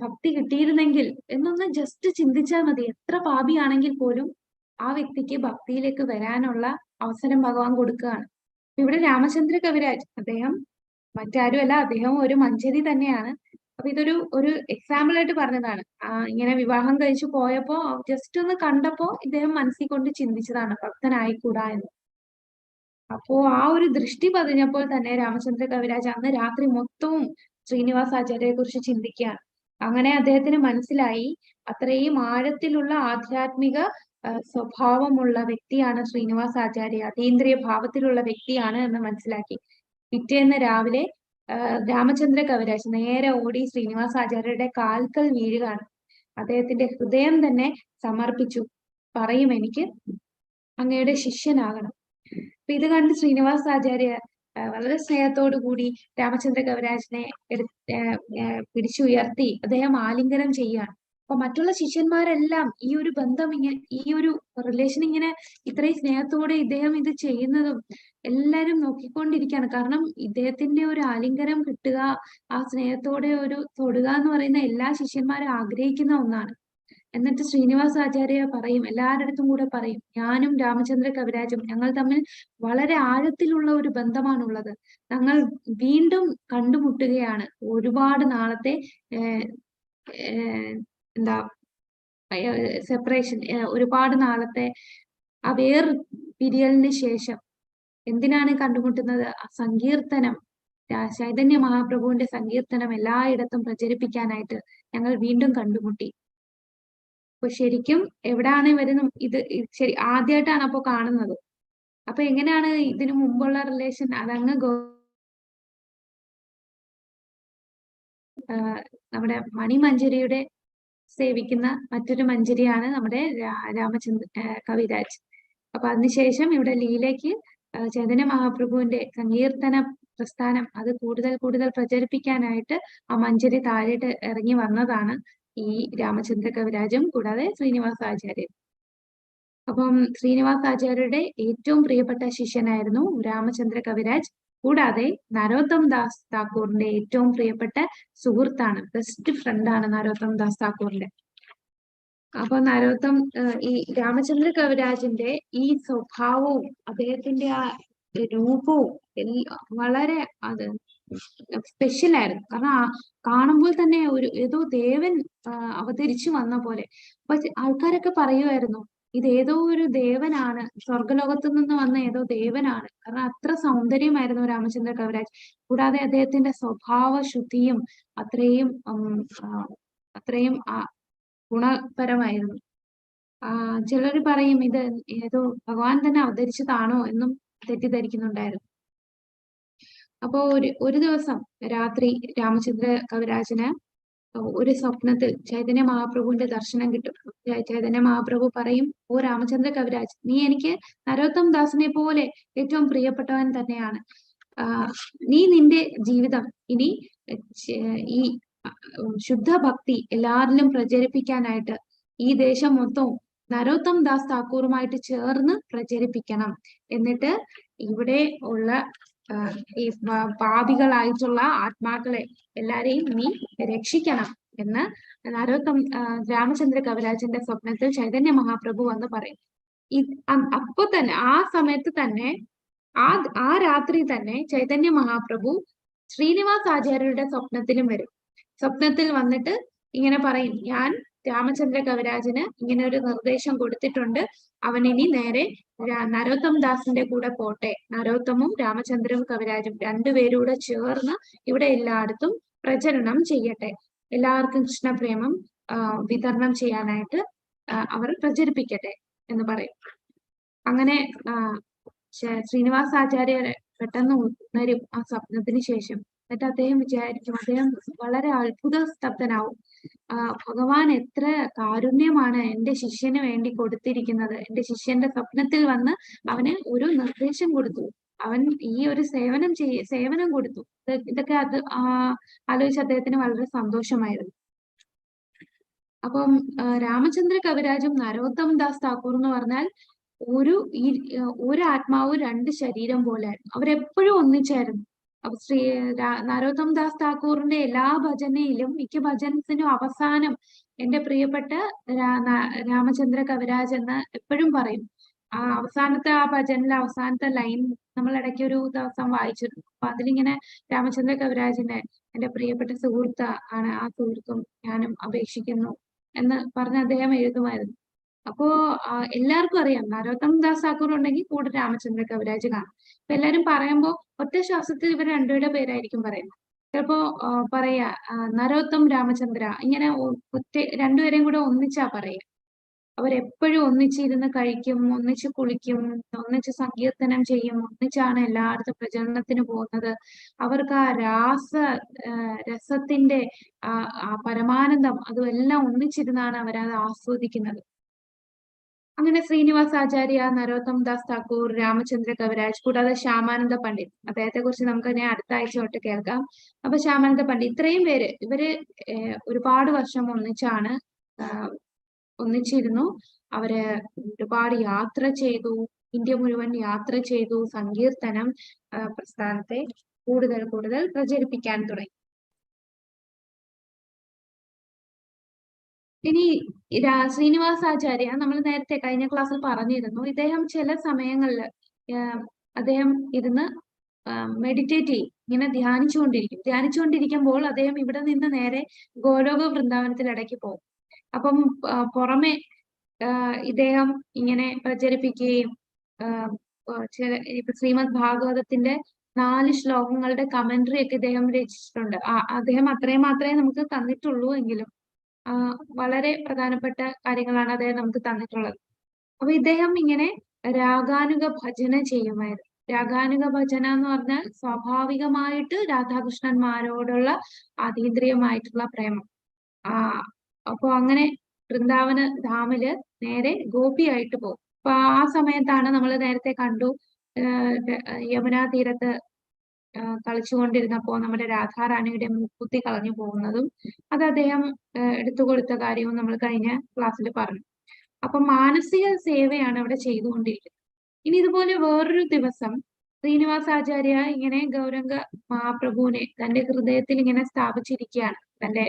[SPEAKER 1] ഭക്തി കിട്ടിയിരുന്നെങ്കിൽ എന്നൊന്ന് ജസ്റ്റ് ചിന്തിച്ചാൽ മതി. എത്ര പാപിയാണെങ്കിൽ പോലും ആ വ്യക്തിക്ക് ഭക്തിയിലേക്ക് വരാനുള്ള അവസരം ഭഗവാൻ കൊടുക്കുകയാണ്. ഇവിടെ രാമചന്ദ്ര കവിരാജ് അദ്ദേഹം മറ്റാരുമല്ല, അദ്ദേഹം ഒരു മഞ്ചരി തന്നെയാണ്. അപ്പൊ ഒരു എക്സാമ്പിൾ ആയിട്ട് പറഞ്ഞതാണ്. ഇങ്ങനെ വിവാഹം കഴിച്ചു പോയപ്പോ ജസ്റ്റ് ഒന്ന് കണ്ടപ്പോ ഇദ്ദേഹം മനസ്സിൽ കൊണ്ട് ചിന്തിച്ചതാണ് ഭക്തനായിക്കൂടാ എന്ന്. അപ്പോ ആ ഒരു ദൃഷ്ടി പതിഞ്ഞപ്പോൾ തന്നെ രാമചന്ദ്ര കവിരാജ് അന്ന് രാത്രി മൊത്തവും ശ്രീനിവാസാചാര്യരെ കുറിച്ച് ചിന്തിക്കുകയാണ്. അങ്ങനെ അദ്ദേഹത്തിന് മനസ്സിലായി അത്രയും ആഴത്തിലുള്ള ആധ്യാത്മിക സ്വഭാവമുള്ള വ്യക്തിയാണ് ശ്രീനിവാസാചാര്യ, അതീന്ദ്രിയ ഭാവത്തിലുള്ള വ്യക്തിയാണ് എന്ന് മനസ്സിലാക്കി. പിറ്റേന്ന് രാവിലെ രാമചന്ദ്ര കവിരാജ് നേരെ ഓടി ശ്രീനിവാസാചാര്യരുടെ കാൽക്കൽ വീഴുകയാണ്. അദ്ദേഹത്തിന്റെ ഹൃദയം തന്നെ സമർപ്പിച്ചു. പറയും, എനിക്ക് അങ്ങയുടെ ശിഷ്യനാകണം. അപ്പൊ ഇത് കണ്ട് ശ്രീനിവാസാചാര്യ വളരെ സ്നേഹത്തോടു കൂടി രാമചന്ദ്ര കവിരാജിനെ പിടിച്ചുയർത്തി അദ്ദേഹം ആലിംഗനം ചെയ്യുകയാണ്. അപ്പൊ മറ്റുള്ള ശിഷ്യന്മാരെല്ലാം ഈ ഒരു ബന്ധം ഈ ഒരു റിലേഷൻ ഇങ്ങനെ ഇത്രയും സ്നേഹത്തോടെ ഇദ്ദേഹം ഇത് ചെയ്യുന്നതും എല്ലാരും നോക്കിക്കൊണ്ടിരിക്കുകയാണ്. കാരണം ഇദ്ദേഹത്തിന്റെ ഒരു ആലിംഗനം കിട്ടുക, ആ സ്നേഹത്തോടെ ഒരു തൊടുക എന്ന് പറയുന്ന എല്ലാ ശിഷ്യന്മാരും ആഗ്രഹിക്കുന്ന ഒന്നാണ്. എന്നിട്ട് ശ്രീനിവാസാചാര്യ പറയും, എല്ലാവരുടെ അടുത്തും കൂടെ പറയും, ഞാനും രാമചന്ദ്ര കവിരാജും ഞങ്ങൾ തമ്മിൽ വളരെ ആഴത്തിലുള്ള ഒരു ബന്ധമാണുള്ളത്. ഞങ്ങൾ വീണ്ടും കണ്ടുമുട്ടുകയാണ്. ഒരുപാട് നാളത്തെ സെപ്പറേഷൻ, ഒരുപാട് നാളത്തെ ആ പിരിയലിന് ശേഷം എന്തിനാണ് കണ്ടുമുട്ടുന്നത്? സങ്കീർത്തനം, ചൈതന്യ മഹാപ്രഭുവിന്റെ സങ്കീർത്തനം എല്ലായിടത്തും പ്രചരിപ്പിക്കാനായിട്ട് ഞങ്ങൾ വീണ്ടും കണ്ടുമുട്ടി. അപ്പൊ ശരിക്കും എവിടാണ് ഇത് ശരി ആദ്യമായിട്ടാണ് അപ്പൊ കാണുന്നത്. അപ്പൊ എങ്ങനെയാണ് ഇതിനു മുമ്പുള്ള റിലേഷൻ? അതങ്ങ് നമ്മുടെ മണിമഞ്ജരിയുടെ സേവിക്കുന്ന മറ്റൊരു മഞ്ജരിയാണ് നമ്മുടെ രാമചന്ദ്ര കവിരാജ്. അപ്പൊ അതിനുശേഷം ഇവിടെ ലീലയ്ക്ക് ചൈതന്യ മഹാപ്രഭുവിന്റെ സങ്കീർത്തന പ്രസ്ഥാനം അത് കൂടുതൽ പ്രചരിപ്പിക്കാനായിട്ട് ആ മഞ്ജരി താഴേട്ട് ഇറങ്ങി വന്നതാണ് ഈ രാമചന്ദ്ര കവിരാജും കൂടാതെ ശ്രീനിവാസാചാര്യരും. അപ്പം ശ്രീനിവാസാചാര്യരുടെ ഏറ്റവും പ്രിയപ്പെട്ട ശിഷ്യനായിരുന്നു രാമചന്ദ്ര കവിരാജ്. കൂടാതെ നരോത്തം ദാസ് താക്കൂറിന്റെ ഏറ്റവും പ്രിയപ്പെട്ട സുഹൃത്താണ്, ബെസ്റ്റ് ഫ്രണ്ടാണ് നരോത്തം ദാസ് താക്കൂറിന്റെ. അപ്പൊ ഈ രാമചന്ദ്ര കവിരാജിന്റെ ഈ സ്വഭാവവും അദ്ദേഹത്തിന്റെ ആ രൂപവും വളരെ സ്പെഷ്യൽ ആയിരുന്നു. കാരണം കാണുമ്പോൾ തന്നെ ഏതോ ദേവൻ അവതരിച്ചു വന്ന പോലെ. അപ്പൊ ആൾക്കാരൊക്കെ പറയുമായിരുന്നു, ഇതേതോ ഒരു ദേവനാണ്, സ്വർഗലോകത്തു നിന്ന് വന്ന ഏതോ ദേവനാണ്. കാരണം അത്ര സൗന്ദര്യമായിരുന്നു രാമചന്ദ്ര കവിരാജ്. കൂടാതെ അദ്ദേഹത്തിന്റെ സ്വഭാവ ശുദ്ധിയും അത്രയും ഗുണപരമായിരുന്നു. ചിലർ പറയും ഇത് ഏതോ ഭഗവാൻ തന്നെ അവതരിച്ചതാണോ എന്നും തെറ്റിദ്ധരിക്കുന്നുണ്ടായിരുന്നു. അപ്പോ ഒരു ദിവസം രാത്രി രാമചന്ദ്ര കവിരാജന് ഒരു സ്വപ്നത്തിൽ ചൈതന്യ മഹാപ്രഭുവിന്റെ ദർശനം കിട്ടും. ചൈതന്യ മഹാപ്രഭു പറയും, ഓ രാമചന്ദ്ര കവിരാജ്, നീ എനിക്ക് നരോത്തം ദാസിനെ പോലെ ഏറ്റവും പ്രിയപ്പെട്ടവൻ തന്നെയാണ്. നീ നിന്റെ ജീവിതം ഇനി ഈ ശുദ്ധ ഭക്തി എല്ലാരിലും പ്രചരിപ്പിക്കാനായിട്ട് ഈ ദേശം മൊത്തവും നരോത്തം ദാസ് താക്കൂറുമായിട്ട് ചേർന്ന് പ്രചരിപ്പിക്കണം. എന്നിട്ട് ഇവിടെ ഉള്ള ഈ പാപികളായിട്ടുള്ള ആത്മാക്കളെ എല്ലാരെയും നീ രക്ഷിക്കണം എന്ന് രാമചന്ദ്ര കവിരാജന്റെ സ്വപ്നത്തിൽ ചൈതന്യ മഹാപ്രഭു വന്ന് പറയും. അപ്പൊ തന്നെ ആ സമയത്ത് തന്നെ ആ രാത്രി തന്നെ ചൈതന്യ മഹാപ്രഭു ശ്രീനിവാസ് ആചാര്യരുടെ സ്വപ്നത്തിലും വരും. സ്വപ്നത്തിൽ വന്നിട്ട് ഇങ്ങനെ പറയും, ഞാൻ രാമചന്ദ്ര കവിരാജന് ഇങ്ങനെ ഒരു നിർദ്ദേശം കൊടുത്തിട്ടുണ്ട്, അവൻ ഇനി നേരെ നരോത്തം ദാസിന്റെ കൂടെ പോട്ടെ. നരോത്തമും രാമചന്ദ്രനും കവിരാജും രണ്ടുപേരൂടെ ചേർന്ന് ഇവിടെ എല്ലായിടത്തും പ്രചരണം ചെയ്യട്ടെ, എല്ലാവർക്കും കൃഷ്ണപ്രേമം വിതരണം ചെയ്യാനായിട്ട് അവർ പ്രചരിപ്പിക്കട്ടെ എന്ന് പറയും. അങ്ങനെ ശ്രീനിവാസാചാര്യ പെട്ടെന്ന് ഉണരും ആ സ്വപ്നത്തിന് ശേഷം. എന്നിട്ട് അദ്ദേഹം വിചാരിക്കും, അദ്ദേഹം വളരെ അത്ഭുത സ്തബ്ധനാവും. ഭഗവാൻ എത്ര കാരുണ്യമാണ് എന്റെ ശിഷ്യന് വേണ്ടി കൊടുത്തിരിക്കുന്നത്. എന്റെ ശിഷ്യന്റെ സ്വപ്നത്തിൽ വന്ന് അവന് ഒരു നിർദ്ദേശം കൊടുത്തു, അവൻ ഈ ഒരു സേവനം കൊടുത്തു. ഇതൊക്കെ ആലോചിച്ച് അദ്ദേഹത്തിന് വളരെ സന്തോഷമായിരുന്നു. അപ്പം രാമചന്ദ്ര കവിരാജും നരോത്തം ദാസ് താക്കൂർ എന്ന് പറഞ്ഞാൽ ഒരു ആത്മാവ് രണ്ട് ശരീരം പോലെയായിരുന്നു. അവരെപ്പോഴും ഒന്നിച്ചായിരുന്നു. അപ്പൊ നരോത്തം ദാസ് താക്കൂറിന്റെ എല്ലാ ഭജനയിലും, മിക്ക ഭജനത്തിനും അവസാനം എന്റെ പ്രിയപ്പെട്ട രാമചന്ദ്ര കവിരാജ് എന്ന് എപ്പോഴും പറയും. അവസാനത്തെ ആ ഭജനിലെ അവസാനത്തെ ലൈൻ നമ്മൾ ഇടയ്ക്ക് ഒരു ദിവസം വായിച്ചിരുന്നു. അപ്പൊ അതിലിങ്ങനെ രാമചന്ദ്ര കവിരാജിന്റെ എന്റെ പ്രിയപ്പെട്ട സുഹൃത്ത് ആണ്, ആ സുഹൃത്തും ഞാനും അപേക്ഷിക്കുന്നു എന്ന് പറഞ്ഞ് അദ്ദേഹം എഴുതുമായിരുന്നു. അപ്പോ എല്ലാവർക്കും അറിയാം, നരോത്തം ദാസ് താക്കൂർ ഉണ്ടെങ്കിൽ കൂടെ രാമചന്ദ്ര കവിരാജ് കാണും. അപ്പൊ എല്ലാരും പറയുമ്പോ ഒറ്റ ശ്വാസത്തിൽ ഇവർ രണ്ടുപേരുടെ പേരായിരിക്കും പറയുന്നത്. ചിലപ്പോ പറയാ നരോത്തം രാമചന്ദ്ര, ഇങ്ങനെ രണ്ടുപേരെയും കൂടെ ഒന്നിച്ചാ പറയാ. അവരെപ്പോഴും ഒന്നിച്ചിരുന്ന് കഴിക്കും, ഒന്നിച്ച് കുളിക്കും, ഒന്നിച്ച് സങ്കീർത്തനം ചെയ്യും, ഒന്നിച്ചാണ് എല്ലായിടത്തും പ്രചരണത്തിന് പോകുന്നത്. അവർക്ക് ആ രസത്തിന്റെ ആ പരമാനന്ദം അതുമെല്ലാം ഒന്നിച്ചിരുന്നാണ് അവരത് ആസ്വദിക്കുന്നത്. അങ്ങനെ ശ്രീനിവാസാചാര്യ, നരോത്തം ദാസ് താക്കൂർ, രാമചന്ദ്ര കവിരാജ്, കൂടാതെ ശ്യാമാനന്ദ പണ്ഡിറ്റ്, അദ്ദേഹത്തെ കുറിച്ച് നമുക്ക് ഇനി അടുത്ത ആഴ്ച തൊട്ട് കേൾക്കാം. അപ്പൊ ശ്യാമാനന്ദ പണ്ഡിറ്റ്, ഇത്രയും പേര് ഇവര് ഒരുപാട് വർഷം ഒന്നിച്ചിരുന്നു. അവര് ഒരുപാട് യാത്ര ചെയ്തു, ഇന്ത്യ മുഴുവൻ യാത്ര ചെയ്തു, സങ്കീർത്തനം പ്രസ്ഥാനത്തെ കൂടുതൽ കൂടുതൽ പ്രചരിപ്പിക്കാൻ തുടങ്ങി. ഇനി ശ്രീനിവാസാചാര്യ നമ്മൾ നേരത്തെ കഴിഞ്ഞ ക്ലാസ്സിൽ പറഞ്ഞിരുന്നു, ഇദ്ദേഹം ചില സമയങ്ങളിൽ അദ്ദേഹം ഇരുന്ന് മെഡിറ്റേറ്റ് ചെയ്യും, ഇങ്ങനെ ധ്യാനിച്ചുകൊണ്ടിരിക്കുമ്പോൾ അദ്ദേഹം ഇവിടെ നിന്ന് നേരെ ഗോലോക വൃന്ദാവനത്തിൽ ഇടയ്ക്ക് പോകും. അപ്പം പുറമെ ഇദ്ദേഹം ഇങ്ങനെ പ്രചരിപ്പിക്കുകയും ഇപ്പൊ ശ്രീമദ് ഭാഗവതത്തിന്റെ 4 ശ്ലോകങ്ങളുടെ കമന്ററി ഒക്കെ ഇദ്ദേഹം രചിച്ചിട്ടുണ്ട്. അദ്ദേഹം അത്രയും മാത്രമേ നമുക്ക് തന്നിട്ടുള്ളൂ എങ്കിലും വളരെ പ്രധാനപ്പെട്ട കാര്യങ്ങളാണ് അദ്ദേഹം നമുക്ക് തന്നിട്ടുള്ളത്. അപ്പൊ ഇദ്ദേഹം ഇങ്ങനെ രാഗാനുഗ ഭജന ചെയ്യുമായിരുന്നു. രാഗാനുഗ ഭജന എന്ന് പറഞ്ഞാൽ സ്വാഭാവികമായിട്ട് രാധാകൃഷ്ണന്മാരോടുള്ള അതീന്ദ്രിയമായിട്ടുള്ള പ്രേമം. അപ്പൊ അങ്ങനെ വൃന്ദാവന ധാമില് നേരെ ഗോപിയായിട്ട് പോകും. അപ്പൊ ആ സമയത്താണ് നമ്മൾ നേരത്തെ കണ്ടു, യമുനാ തീരത്ത് കളിച്ചുകൊണ്ടിരുന്നപ്പോ നമ്മുടെ രാധാറാണിയുടെ മൂക്കുത്തി കളഞ്ഞു പോകുന്നതും അത് അദ്ദേഹം എടുത്തുകൊടുത്ത കാര്യവും നമ്മൾ കഴിഞ്ഞ ക്ലാസ്സിൽ പറഞ്ഞു. അപ്പൊ മാനസിക സേവയാണ് അവിടെ ചെയ്തുകൊണ്ടിരിക്കുന്നത്. ഇനി ഇതുപോലെ വേറൊരു ദിവസം ശ്രീനിവാസാചാര്യ ഇങ്ങനെ ഗൗരംഗ മഹാപ്രഭുവിനെ തന്റെ ഹൃദയത്തിൽ ഇങ്ങനെ സ്ഥാപിച്ചിരിക്കുകയാണ്. തന്റെ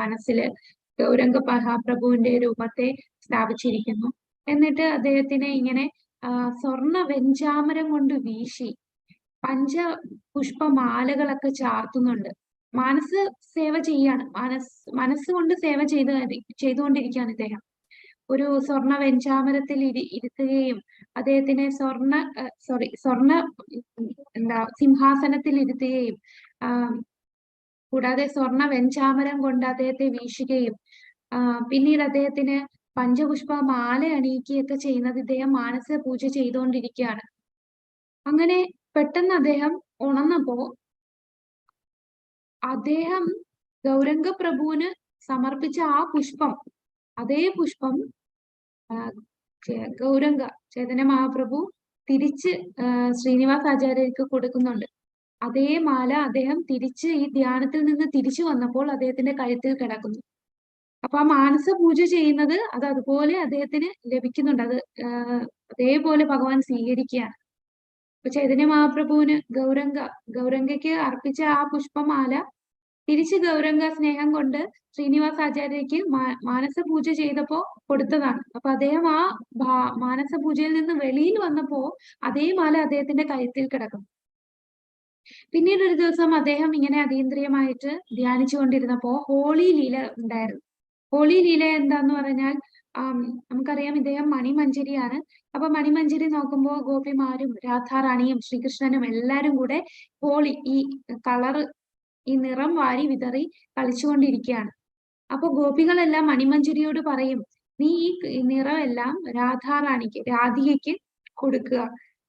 [SPEAKER 1] മനസ്സില് ഗൗരംഗ മഹാപ്രഭുവിന്റെ രൂപത്തെ സ്ഥാപിച്ചിരിക്കുന്നു. എന്നിട്ട് അദ്ദേഹത്തിനെ ഇങ്ങനെ സ്വർണ്ണ വെഞ്ചാമരം കൊണ്ട് വീശി പഞ്ചപുഷ്പമാലകളൊക്കെ ചാർത്തുന്നുണ്ട്. മനസ്സ് സേവ ചെയ്യാണ്, മനസ്സുകൊണ്ട് സേവ ചെയ്തുകൊണ്ടിരിക്കുകയാണ് ഇദ്ദേഹം. ഒരു സ്വർണ്ണ വെഞ്ചാമരത്തിൽ ഇരുത്തുകയും അദ്ദേഹത്തിനെ സ്വർണ്ണ സിംഹാസനത്തിൽ ഇരുത്തുകയും കൂടാതെ സ്വർണ്ണ വെഞ്ചാമരം കൊണ്ട് അദ്ദേഹത്തെ വീശുകയും പിന്നീട് അദ്ദേഹത്തിന് പഞ്ചപുഷ്പമാല അണിയിക്കുകയൊക്കെ ചെയ്യുന്നത് ഇദ്ദേഹം മാനസ പൂജ ചെയ്തുകൊണ്ടിരിക്കുകയാണ്. അങ്ങനെ പെട്ടെന്ന് അദ്ദേഹം ഉണർന്നപ്പോ അദ്ദേഹം ഗൗരംഗ പ്രഭുവിന് സമർപ്പിച്ച ആ പുഷ്പം, അതേ പുഷ്പം ഗൗരംഗ ചൈതന്യ മഹാപ്രഭു തിരിച്ച് ശ്രീനിവാസാചാര്യർക്ക് കൊടുക്കുന്നുണ്ട്. അതേ മാല അദ്ദേഹം തിരിച്ച് ഈ ധ്യാനത്തിൽ നിന്ന് തിരിച്ചു വന്നപ്പോൾ അദ്ദേഹത്തിന്റെ കഴുത്തിൽ കിടക്കുന്നു. അപ്പൊ ആ മാനസ പൂജ ചെയ്യുന്നത് അത് അതുപോലെ അദ്ദേഹത്തിന് ലഭിക്കുന്നുണ്ട്. അത് അതേപോലെ ഭഗവാൻ സ്വീകരിക്കുകയാണ്. അപ്പൊ ചൈതന്യ മഹാപ്രഭുവിന് ഗൗരംഗയ്ക്ക് അർപ്പിച്ച ആ പുഷ്പമാല തിരിച്ച് ഗൗരംഗ സ്നേഹം കൊണ്ട് ശ്രീനിവാസാചാര്യക്ക് മാനസ പൂജ ചെയ്തപ്പോ കൊടുത്തതാണ്. അപ്പൊ അദ്ദേഹം ആ മാനസ പൂജയിൽ നിന്ന് വെളിയിൽ വന്നപ്പോ അതേ മാല അദ്ദേഹത്തിന്റെ കഴുത്തിൽ കിടക്കും. പിന്നീട് ഒരു ദിവസം അദ്ദേഹം ഇങ്ങനെ അതീന്ദ്രിയമായിട്ട് ധ്യാനിച്ചുകൊണ്ടിരുന്നപ്പോ ഹോളി ലീല ഉണ്ടായിരുന്നു. ഹോളി ലീല എന്താന്ന് പറഞ്ഞാൽ നമുക്കറിയാം ഇദ്ദേഹം മണിമഞ്ചരിയാണ്. അപ്പൊ മണിമഞ്ചരി നോക്കുമ്പോൾ ഗോപിമാരും രാധാറാണിയും ശ്രീകൃഷ്ണനും എല്ലാരും കൂടെ ഹോളി ഈ കളറ് ഈ നിറം വാരി വിതറി കളിച്ചുകൊണ്ടിരിക്കുകയാണ്. അപ്പൊ ഗോപികളെല്ലാം മണിമഞ്ചരിയോട് പറയും, നീ ഈ നിറമെല്ലാം രാധാറാണിക്ക് രാധികയ്ക്ക് കൊടുക്കുക.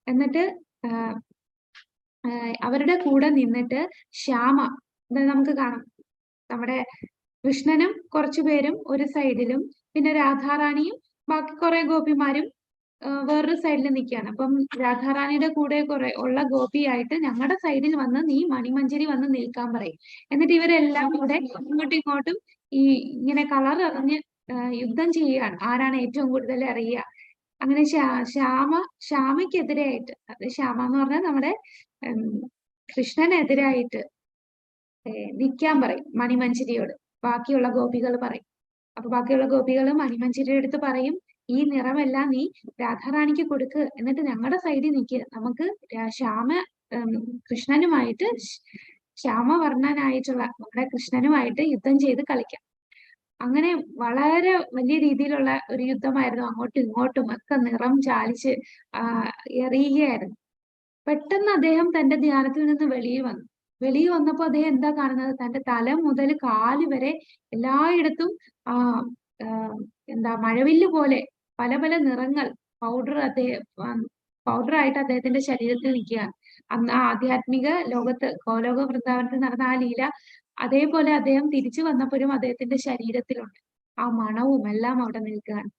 [SPEAKER 1] എന്നിട്ട് അവരുടെ കൂടെ നിന്നിട്ട് ശ്യാമ നമുക്ക് കാണാം, നമ്മുടെ കൃഷ്ണനും കുറച്ചുപേരും ഒരു സൈഡിലും പിന്നെ രാധാറാണിയും ബാക്കി കുറെ ഗോപിമാരും വേറൊരു സൈഡിൽ നിൽക്കുകയാണ്. അപ്പം രാധാറാണിയുടെ കൂടെ കുറെ ഉള്ള ഗോപിയായിട്ട് ഞങ്ങളുടെ സൈഡിൽ വന്ന് നീ മണിമഞ്ചരി വന്ന് നിൽക്കാൻ പറയും. എന്നിട്ട് ഇവരെല്ലാം കൂടെ ഇങ്ങോട്ടും ഇങ്ങോട്ടും ഈ ഇങ്ങനെ കളർ അറിഞ്ഞ് യുദ്ധം ചെയ്യുകയാണ്, ആരാണ് ഏറ്റവും കൂടുതൽ അറിയുക. അങ്ങനെ ശ്യാമയ്ക്കെതിരായിട്ട്, അത് ശ്യാമ എന്ന് പറഞ്ഞാൽ നമ്മുടെ കൃഷ്ണനെതിരായിട്ട് നിൽക്കാൻ പറയും മണിമഞ്ചരിയോട്. ബാക്കിയുള്ള ഗോപികൾ പറയും. അപ്പൊ ബാക്കിയുള്ള ഗോപികൾ മണിമഞ്ചരിയുടെ അടുത്ത് പറയും, ഈ നിറമെല്ലാം നീ രാധാറാണിക്ക് കൊടുക്ക്, എന്നിട്ട് ഞങ്ങളുടെ സൈഡിൽ നിൽക്ക്, നമുക്ക് കൃഷ്ണനുമായിട്ട് ശ്യാമവർണ്ണനായിട്ടുള്ള നമ്മുടെ കൃഷ്ണനുമായിട്ട് യുദ്ധം ചെയ്ത് കളിക്കാം. അങ്ങനെ വളരെ വലിയ രീതിയിലുള്ള ഒരു യുദ്ധമായിരുന്നു. അങ്ങോട്ടും ഇങ്ങോട്ടും ഒക്കെ നിറം ചാലിച്ച് എറിയുകയായിരുന്നു. പെട്ടെന്ന് അദ്ദേഹം തന്റെ ധ്യാനത്തിൽ നിന്ന് വെളിയിൽ വന്നു. വെളിയിൽ വന്നപ്പോ അദ്ദേഹം എന്താ കാണുന്നത്? തന്റെ തല മുതൽ കാല് വരെ എല്ലായിടത്തും എന്താ മഴവില്ല് പോലെ പല പല നിറങ്ങൾ പൗഡറായിട്ട് അദ്ദേഹത്തിന്റെ ശരീരത്തിൽ നിൽക്കുകയാണ്. അന്ന് ആധ്യാത്മിക ലോകത്ത് ഗോലോക വൃന്ദാവനത്തിൽ നടന്ന ആ ലീല അതേപോലെ അദ്ദേഹം തിരിച്ചു വന്നപ്പോഴും അദ്ദേഹത്തിന്റെ ശരീരത്തിലുണ്ട്. ആ മണവും എല്ലാം അവിടെ നിൽക്കുകയാണ്.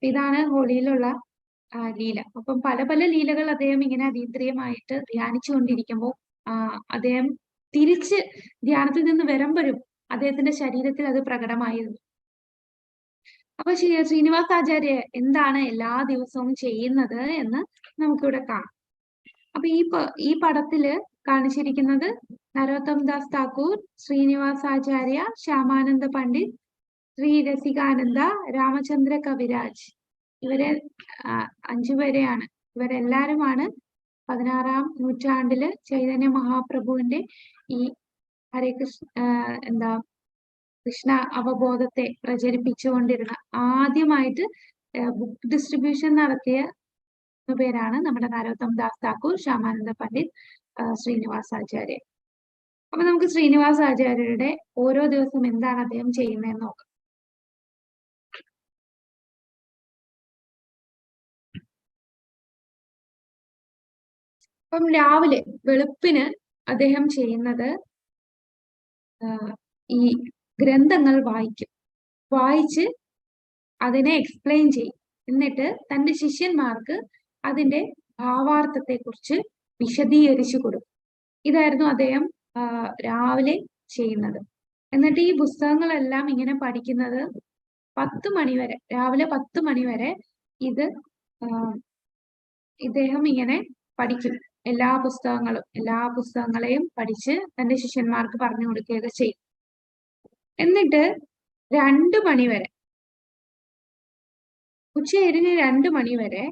[SPEAKER 1] ഇതാണ് ഹോളിയിലുള്ള ലീല. അപ്പം പല പല ലീലകൾ അദ്ദേഹം ഇങ്ങനെ അതീന്ദ്രിയമായിട്ട് ധ്യാനിച്ചുകൊണ്ടിരിക്കുമ്പോൾ അദ്ദേഹം തിരിച്ച് ധ്യാനത്തിൽ നിന്ന് വരുമ്പോഴും അദ്ദേഹത്തിന്റെ ശരീരത്തിൽ അത് പ്രകടമായിരുന്നു. അപ്പൊ ശ്രീനിവാസാചാര്യ എന്താണ് എല്ലാ ദിവസവും ചെയ്യുന്നത് എന്ന് നമുക്കിവിടെ കാണാം. അപ്പൊ ഈ പടത്തില് കാണിച്ചിരിക്കുന്നത് നരോത്തം ദാസ് താക്കൂർ, ശ്രീനിവാസാചാര്യ, ശ്യാമാനന്ദ പണ്ഡിറ്റ്, ശ്രീ രസികാനന്ദ, രാമചന്ദ്ര കവിരാജ്, ഇവരെ 5 പേരെയാണ്. ഇവരെല്ലാരുമാണ് 16-ാം നൂറ്റാണ്ടില് ചൈതന്യ മഹാപ്രഭുവിന്റെ ഈ ഹരേ കൃഷ്ണ അവബോധത്തെ പ്രചരിപ്പിച്ചുകൊണ്ടിരുന്ന ആദ്യമായിട്ട് ബുക്ക് ഡിസ്ട്രിബ്യൂഷൻ നടത്തിയ പേരാണ് നമ്മുടെ നരോത്തം ദാസ് താക്കൂർ, ശ്യാമാനന്ദ പണ്ഡിറ്റ്, ശ്രീനിവാസാചാര്യ. അപ്പൊ നമുക്ക് ശ്രീനിവാസാചാര്യരുടെ ഓരോ ദിവസം എന്താണ് അദ്ദേഹം ചെയ്യുന്നതെന്ന് നോക്കാം. അപ്പം രാവിലെ വെളുപ്പിന് അദ്ദേഹം ചെയ്യുന്നത് ഈ ഗ്രന്ഥങ്ങൾ വായിച്ച് അതിനെ എക്സ്പ്ലെയിൻ ചെയ്യും. എന്നിട്ട് തന്റെ ശിഷ്യന്മാർക്ക് അതിന്റെ ഭാവാർത്ഥത്തെ കുറിച്ച് വിശദീകരിച്ചു കൊടുക്കും. ഇതായിരുന്നു അദ്ദേഹം രാവിലെ ചെയ്യുന്നത്. എന്നിട്ട് ഈ പുസ്തകങ്ങളെല്ലാം ഇങ്ങനെ പഠിക്കുന്നത് 10 മണി വരെ, രാവിലെ 10 മണി വരെ ഇത് ഇദ്ദേഹം ഇങ്ങനെ പഠിക്കും. എല്ലാ പുസ്തകങ്ങളെയും പഠിച്ച് തന്റെ ശിഷ്യന്മാർക്ക് പറഞ്ഞു കൊടുക്കുകയൊക്കെ ചെയ്യും. എന്നിട്ട് 2 മണി വരെ, ഉച്ചതിരിഞ്ഞ് 2 മണി വരെ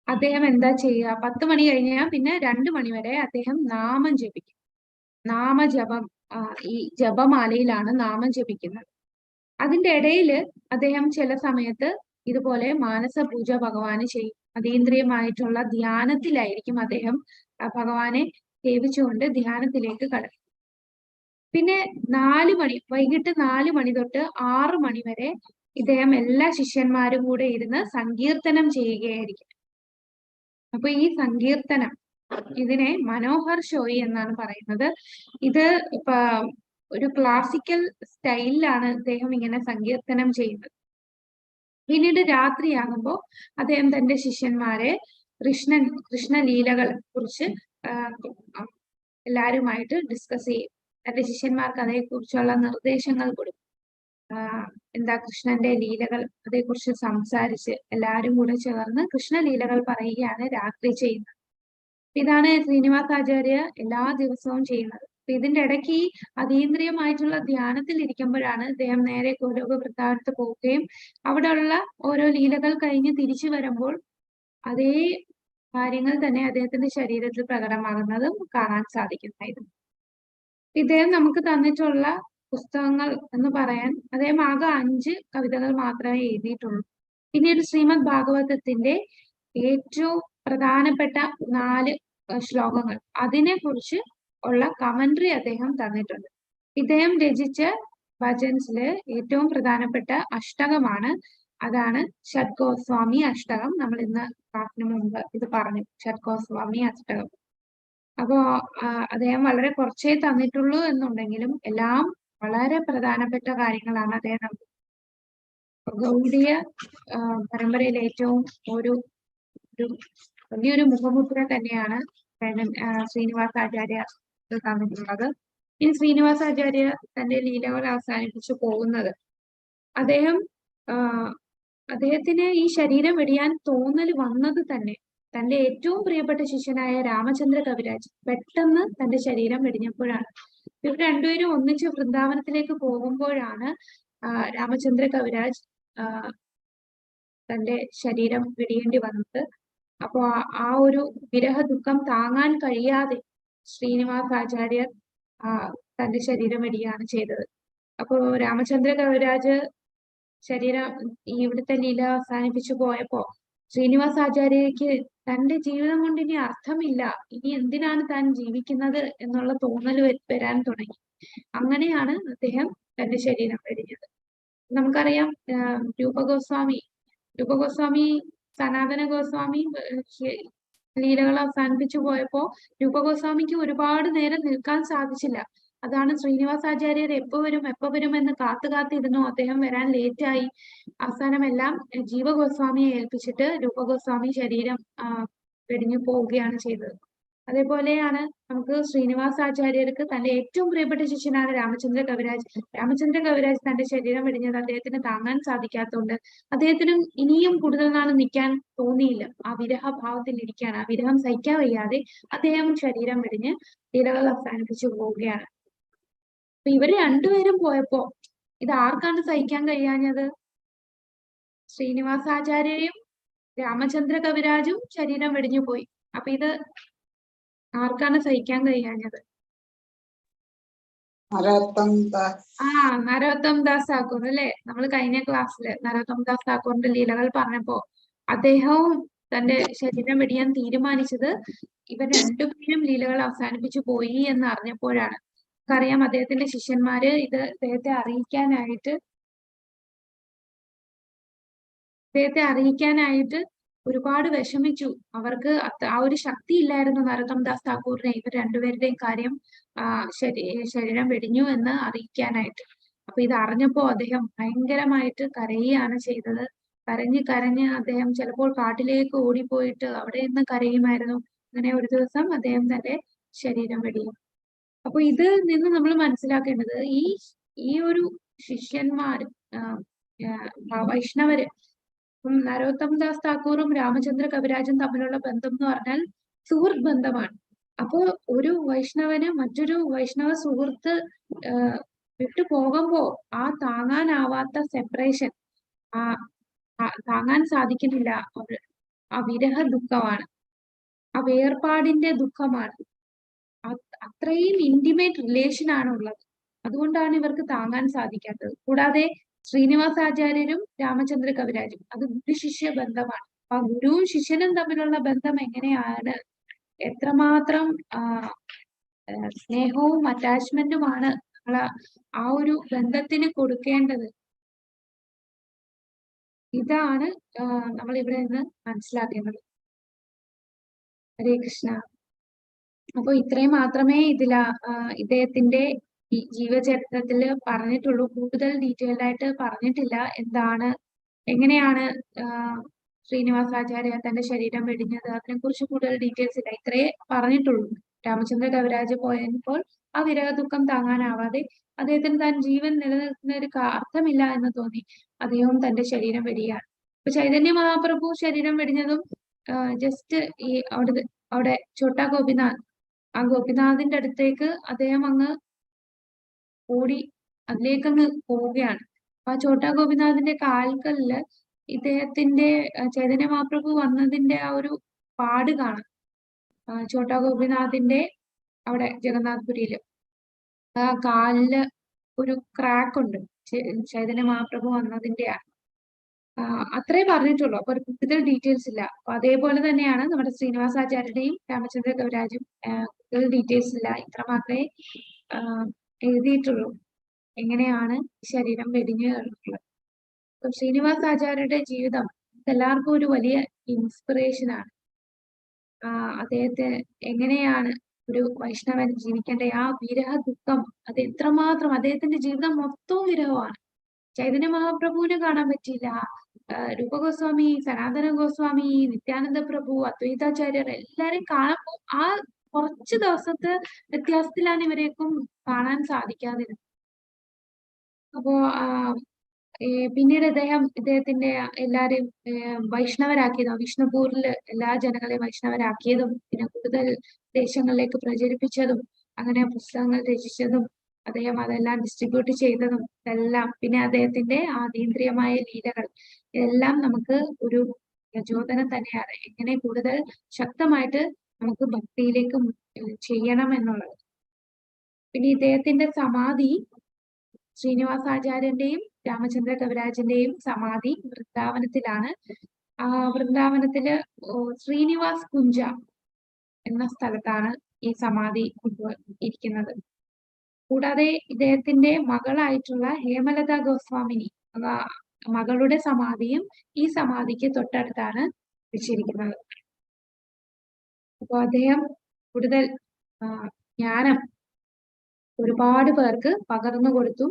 [SPEAKER 1] അദ്ദേഹം എന്താ ചെയ്യുക? 10 മണി കഴിഞ്ഞാൽ പിന്നെ 2 മണി വരെ അദ്ദേഹം നാമം ജപിക്കും. നാമജപം, ഈ ജപമാലയിലാണ് നാമം ജപിക്കുന്നത്. അതിന്റെ ഇടയിൽ അദ്ദേഹം ചില സമയത്ത് ഇതുപോലെ മാനസ പൂജ ഭഗവാന് ചെയ്യും. അതീന്ദ്രിയമായിട്ടുള്ള ധ്യാനത്തിലായിരിക്കും അദ്ദേഹം ഭഗവാനെ സേവിച്ചുകൊണ്ട് ധ്യാനത്തിലേക്ക് കടക്കും. പിന്നെ വൈകിട്ട് 4 മണി തൊട്ട് 6 മണി വരെ ഇദ്ദേഹം എല്ലാ ശിഷ്യന്മാരും കൂടെ ഇരുന്ന് സങ്കീർത്തനം ചെയ്യുകയായിരിക്കും. അപ്പൊ ഈ സങ്കീർത്തനം, ഇതിനെ മനോഹർ ഷോയി എന്നാണ് പറയുന്നത്. ഇത് ഇപ്പൊ ഒരു ക്ലാസിക്കൽ സ്റ്റൈലിലാണ് അദ്ദേഹം ഇങ്ങനെ സങ്കീർത്തനം ചെയ്യുന്നത്. പിന്നീട് രാത്രിയാകുമ്പോൾ അദ്ദേഹം തന്റെ ശിഷ്യന്മാരെ കൃഷ്ണലീലകളെ കുറിച്ച് എല്ലാവരുമായിട്ട് ഡിസ്കസ് ചെയ്യും. തന്റെ ശിഷ്യന്മാർക്ക് അതേക്കുറിച്ചുള്ള നിർദ്ദേശങ്ങൾ കൊടുക്കും. എന്താ കൃഷ്ണന്റെ ലീലകൾ, അതേക്കുറിച്ച് സംസാരിച്ച് എല്ലാവരും കൂടെ ചേർന്ന് കൃഷ്ണലീലകൾ പറയുകയാണ് രാത്രി ചെയ്യുന്നത്. ഇതാണ് ശ്രീനിവാസാചാര്യ എല്ലാ ദിവസവും ചെയ്യുന്നത്. ഇതിന്റെ ഇടയ്ക്ക് ഈ അതീന്ദ്രിയമായിട്ടുള്ള ധ്യാനത്തിൽ ഇരിക്കുമ്പോഴാണ് ഇദ്ദേഹം നേരെ ഗോലോക വൃന്ദാവനത്ത് പോവുകയും അവിടെയുള്ള ഓരോ ലീലകൾ കഴിഞ്ഞ് തിരിച്ചു വരുമ്പോൾ അതേ കാര്യങ്ങൾ തന്നെ അദ്ദേഹത്തിന്റെ ശരീരത്തിൽ പ്രകടമാകുന്നതും കാണാൻ സാധിക്കുന്നതായിരുന്നു. ഇദ്ദേഹം നമുക്ക് തന്നിട്ടുള്ള പുസ്തകങ്ങൾ എന്ന് പറയാൻ അദ്ദേഹം ആകെ 5 കവിതകൾ മാത്രമേ എഴുതിയിട്ടുള്ളൂ. പിന്നീട് ശ്രീമദ് ഭാഗവതത്തിന്റെ ഏറ്റവും പ്രധാനപ്പെട്ട 4 ശ്ലോകങ്ങൾ അതിനെ കുറിച്ച് ഉള്ള കമന്ററി അദ്ദേഹം തന്നിട്ടുണ്ട്. ഇദ്ദേഹം രചിച്ച ഭജൻസില് ഏറ്റവും പ്രധാനപ്പെട്ട അഷ്ടകമാണ്, അതാണ് ഷഡ്ഗോസ്വാമി അഷ്ടകം. നമ്മൾ ഇന്ന് ക്ലാസ്സിന് മുമ്പ് ഇത് പറഞ്ഞു, ഷഡ്ഗോസ്വാമി അഷ്ടകം. അപ്പോ അദ്ദേഹം വളരെ കുറച്ചേ തന്നിട്ടുള്ളൂ എന്നുണ്ടെങ്കിലും എല്ലാം വളരെ പ്രധാനപ്പെട്ട കാര്യങ്ങളാണ് അദ്ദേഹം ഗൗഡീയ പരമ്പരയിൽ ഏറ്റവും ഒരു വലിയൊരു മുഖമുദ്ര തന്നെയാണ് ശ്രീനിവാസാചാര്യ തന്നിട്ടുള്ളത്. ഇനി ശ്രീനിവാസാചാര്യ തന്റെ ലീലകൾ അവസാനിപ്പിച്ചു പോകുന്നത്, അദ്ദേഹത്തിന് ഈ ശരീരം വെടിയാൻ തോന്നൽ വന്നത് തന്നെ തന്റെ ഏറ്റവും പ്രിയപ്പെട്ട ശിഷ്യനായ രാമചന്ദ്ര കവിരാജ് പെട്ടെന്ന് തന്റെ ശരീരം വെടിഞ്ഞപ്പോഴാണ്. ഇവർ രണ്ടുപേരും ഒന്നിച്ച് വൃന്ദാവനത്തിലേക്ക് പോകുമ്പോഴാണ് രാമചന്ദ്ര കവിരാജ് തന്റെ ശരീരം വെടിയേണ്ടി വന്നത്. അപ്പോ ആ ഒരു വിരഹ ദുഃഖം താങ്ങാൻ കഴിയാതെ ശ്രീനിവാസാചാര്യർ തന്റെ ശരീരം വെടിയാണ് ചെയ്തത്. അപ്പോ രാമചന്ദ്ര കവിരാജ് ശരീരം ഇവിടുത്തെ ലീല അവസാനിപ്പിച്ചു പോയപ്പോ ശ്രീനിവാസാചാര്യക്ക് തന്റെ ജീവിതം കൊണ്ട് ഇനി അർത്ഥമില്ല, ഇനി എന്തിനാണ് താൻ ജീവിക്കുന്നത് എന്നുള്ള തോന്നൽ വരാൻ തുടങ്ങി. അങ്ങനെയാണ് അദ്ദേഹം തന്റെ ശരീരം വെടിഞ്ഞത്. നമുക്കറിയാം രൂപഗോസ്വാമി സനാതന ഗോസ്വാമി ലീലകൾ അവസാനിപ്പിച്ചു പോയപ്പോ രൂപഗോസ്വാമിക്ക് ഒരുപാട് നേരം നിൽക്കാൻ സാധിച്ചില്ല. അതാണ് ശ്രീനിവാസാചാര്യർ എപ്പോ വരും എന്ന് കാത്തിരുന്നു. അദ്ദേഹം വരാൻ ലേറ്റായി. അവസാനം എല്ലാം ജീവഗോസ്വാമിയെ ഏൽപ്പിച്ചിട്ട് രൂപഗോസ്വാമി ശരീരം വെടിഞ്ഞു പോവുകയാണ് ചെയ്തത്. അതേപോലെയാണ് നമുക്ക് ശ്രീനിവാസാചാര്യർക്ക് തന്റെ ഏറ്റവും പ്രിയപ്പെട്ട ശിഷ്യനാണ് രാമചന്ദ്ര കവിരാജ് തന്റെ ശരീരം വെടിഞ്ഞത് അദ്ദേഹത്തിന് താങ്ങാൻ സാധിക്കാത്തതുകൊണ്ട് അദ്ദേഹത്തിനും ഇനിയും കൂടുതൽ നാൾ നിൽക്കാൻ തോന്നിയില്ല. ആ വിരഹഭാവത്തിൽ ഇരിക്കുകയാണ്. ആ വിരഹം സഹിക്കാൻ വയ്യാതെ അദ്ദേഹം ശരീരം വെടിഞ്ഞ് ലീലകൾ അവസാനിപ്പിച്ചു പോവുകയാണ്. അപ്പൊ ഇവര് രണ്ടുപേരും പോയപ്പോ ഇത് ആർക്കാണ് സഹിക്കാൻ കഴിയാഞ്ഞത്? ശ്രീനിവാസാചാര്യയും രാമചന്ദ്ര കവിരാജും ശരീരം വെടിഞ്ഞു പോയി. അപ്പൊ ഇത് ആർക്കാണ് സഹിക്കാൻ കഴിയാഞ്ഞത്? നരോത്തം ദാസ് താക്കൂർ അല്ലെ? നമ്മൾ കഴിഞ്ഞ ക്ലാസ്സില് നരോത്തം ദാസ് താക്കൂറിന്റെ ലീലകൾ പറഞ്ഞപ്പോ അദ്ദേഹവും തന്റെ ശരീരം വെടിയാൻ തീരുമാനിച്ചത് ഇവർ രണ്ടുപേരും ലീലകൾ അവസാനിപ്പിച്ചു പോയി എന്ന് അറിഞ്ഞപ്പോഴാണ്. നമുക്കറിയാം അദ്ദേഹത്തിന്റെ ശിഷ്യന്മാര് ഇത് അദ്ദേഹത്തെ അറിയിക്കാനായിട്ട് ഒരുപാട് വിഷമിച്ചു. അവർക്ക് ആ ഒരു ശക്തി ഇല്ലായിരുന്നു നരോത്തം ദാസ് താക്കൂറിനെ ഇവർ രണ്ടുപേരുടെയും കാര്യം ശരീരം വെടിഞ്ഞു എന്ന് അറിയിക്കാനായിട്ട്. അപ്പൊ ഇത് അറിഞ്ഞപ്പോ അദ്ദേഹം ഭയങ്കരമായിട്ട് കരയുകയാണ് ചെയ്തത്. കരഞ്ഞ് അദ്ദേഹം ചിലപ്പോൾ കാട്ടിലേക്ക് ഓടിപ്പോയിട്ട് അവിടെ നിന്ന് കരയുമായിരുന്നു. അങ്ങനെ ഒരു ദിവസം അദ്ദേഹം തന്റെ ശരീരം വെടിയും. അപ്പൊ ഇതിൽ നിന്ന് നമ്മൾ മനസ്സിലാക്കേണ്ടത് ഈ ഒരു ശിഷ്യന്മാര് വൈഷ്ണവര് നരോത്തം ദാസ് താക്കൂറും രാമചന്ദ്ര കവിരാജും തമ്മിലുള്ള ബന്ധം എന്ന് പറഞ്ഞാൽ സുഹൃത്ത് ബന്ധമാണ്. അപ്പോ ഒരു വൈഷ്ണവന് മറ്റൊരു വൈഷ്ണവ സുഹൃത്ത് വിട്ടു പോകുമ്പോ ആ താങ്ങാനാവാത്ത സെപ്പറേഷൻ, താങ്ങാൻ സാധിക്കുന്നില്ല. ആ വിരഹ ദുഃഖമാണ്, ആ വേർപാടിന്റെ ദുഃഖമാണ്. അത്രയും ഇന്റിമേറ്റ് റിലേഷൻ ആണ് ഉള്ളത്. അതുകൊണ്ടാണ് ഇവർക്ക് താങ്ങാൻ സാധിക്കാത്തത്. കൂടാതെ ശ്രീനിവാസാചാര്യരും രാമചന്ദ്ര കവിരാജും അത് ഗുരുശിഷ്യ ബന്ധമാണ്. ആ ഗുരുവും ശിഷ്യനും തമ്മിലുള്ള ബന്ധം എങ്ങനെയാണ്, എത്രമാത്രം സ്നേഹവും അറ്റാച്ച്മെന്റുമാണ് നമ്മൾ ആ ഒരു ബന്ധത്തിന് കൊടുക്കേണ്ടത്. ഇതാണ് നമ്മൾ ഇവിടെ നിന്ന് മനസ്സിലാക്കേണ്ടത്. ഹരേ കൃഷ്ണ. അപ്പൊ ഇത്രയും മാത്രമേ ഇദ്ദേഹത്തിന്റെ ജീവചരിത്രത്തിൽ പറഞ്ഞിട്ടുള്ളൂ. കൂടുതൽ ഡീറ്റെയിൽഡ് ആയിട്ട് പറഞ്ഞിട്ടില്ല. എങ്ങനെയാണ് ശ്രീനിവാസാചാര്യ തന്റെ ശരീരം വെടിഞ്ഞത്, അതിനെ കുറിച്ച് കൂടുതൽ ഡീറ്റെയിൽസ് ഇല്ല. ഇത്രയേ പറഞ്ഞിട്ടുള്ളൂ. രാമചന്ദ്ര കവിരാജ് പോയപ്പോൾ ആ വിരഹ ദുഃഖം താങ്ങാനാവാതെ അദ്ദേഹത്തിന് താൻ ജീവൻ നിലനിൽക്കുന്ന ഒരു അർത്ഥമില്ല എന്ന് തോന്നി അദ്ദേഹവും തന്റെ ശരീരം വെടിയാണ്. ഇപ്പൊ ചൈതന്യ മഹാപ്രഭു ശരീരം വെടിഞ്ഞതും ജസ്റ്റ് ഈ അവിടെ ഛോട്ടാ ഗോപിനാഥ് ആ ഗോപിനാഥിന്റെ അടുത്തേക്ക് അദ്ദേഹം അങ്ങ് ഓടി അതിലേക്കങ്ങ് പോവുകയാണ്. അപ്പൊ ആ ചോട്ടാ ഗോപിനാഥിന്റെ കാൽക്കലില് ഇദ്ദേഹത്തിന്റെ ചൈതന്യ മഹാപ്രഭു വന്നതിന്റെ ആ ഒരു പാട് കാണാം. ചോട്ടാ ഗോപിനാഥിന്റെ അവിടെ ജഗന്നാഥ്പുരിയില് ആ കാലില് ഒരു ക്രാക്ക് ഉണ്ട്. ചൈതന്യ മഹാപ്രഭു വന്നതിന്റെയാണ്. അത്രേ പറഞ്ഞിട്ടുള്ളൂ. അപ്പൊ കൂടുതൽ ഡീറ്റെയിൽസ് ഇല്ല. അപ്പൊ അതേപോലെ തന്നെയാണ് നമ്മുടെ ശ്രീനിവാസാചാര്യരുടെയും രാമചന്ദ്ര കവിരാജും കൂടുതൽ ഡീറ്റെയിൽസ് ഇല്ല. ഇത്ര മാത്രമേ എഴുതിയിട്ടുള്ളൂ എങ്ങനെയാണ് ശരീരം വെടിഞ്ഞു കിടക്കുന്നത്. അപ്പൊ ശ്രീനിവാസാചാര്യരുടെ ജീവിതം എല്ലാവർക്കും ഒരു വലിയ ഇൻസ്പിറേഷൻ ആണ്. അദ്ദേഹത്തെ എങ്ങനെയാണ് ഒരു വൈഷ്ണവൻ ജീവിക്കേണ്ട ആ വിരഹ ദുഃഖം അത് എത്രമാത്രം അദ്ദേഹത്തിന്റെ ജീവിതം മൊത്തവും വിരഹമാണ്. ചൈതന്യ മഹാപ്രഭുവിനെ കാണാൻ പറ്റിയില്ല. രൂപഗോസ്വാമി, സനാതന ഗോസ്വാമി, നിത്യാനന്ദ പ്രഭു, അദ്വൈതാചാര്യർ എല്ലാരെയും കാണുമ്പോൾ ആ കുറച്ച് ദിവസത്തെ വ്യത്യാസത്തിലാണ് ഇവരെയൊക്കെ കാണാൻ സാധിക്കാതിരുന്നത്. അപ്പോ പിന്നീട് ഇദ്ദേഹത്തിന്റെ എല്ലാരെയും വൈഷ്ണവരാക്കിയതും വിഷ്ണുപൂരിൽ എല്ലാ ജനങ്ങളെയും വൈഷ്ണവരാക്കിയതും പിന്നെ കൂടുതൽ ദേശങ്ങളിലേക്ക് പ്രചരിപ്പിച്ചതും അങ്ങനെ പുസ്തകങ്ങൾ രചിച്ചതും അദ്ദേഹം അതെല്ലാം ഡിസ്ട്രിബ്യൂട്ട് ചെയ്തതും എല്ലാം പിന്നെ അദ്ദേഹത്തിന്റെ അതീന്ദ്രിയമായ ലീലകൾ ഇതെല്ലാം നമുക്ക് ഒരു പ്രചോദനം തന്നെയാണ്. എങ്ങനെ കൂടുതൽ ശക്തമായിട്ട് നമുക്ക് ഭക്തിയിലേക്ക് ചെയ്യണം എന്നുള്ളത്. പിന്നെ ഇദ്ദേഹത്തിന്റെ സമാധി ശ്രീനിവാസാചാര്യന്റെയും രാമചന്ദ്ര കവിരാജന്റെയും സമാധി വൃന്ദാവനത്തിലാണ്. വൃന്ദാവനത്തില് ശ്രീനിവാസ് കുഞ്ച എന്ന സ്ഥലത്താണ് ഈ സമാധി ഇരിക്കുന്നത്. കൂടാതെ ഇദ്ദേഹത്തിന്റെ മകളായിട്ടുള്ള ഹേമലത ഗോസ്വാമിനി മകളുടെ സമാധിയും ഈ സമാധിക്ക് തൊട്ടടുത്താണ് വെച്ചിരിക്കുന്നത്. അപ്പൊ അദ്ദേഹം കൂടുതൽ ജ്ഞാനം ഒരുപാട് പേർക്ക് പകർന്നു കൊടുത്തു.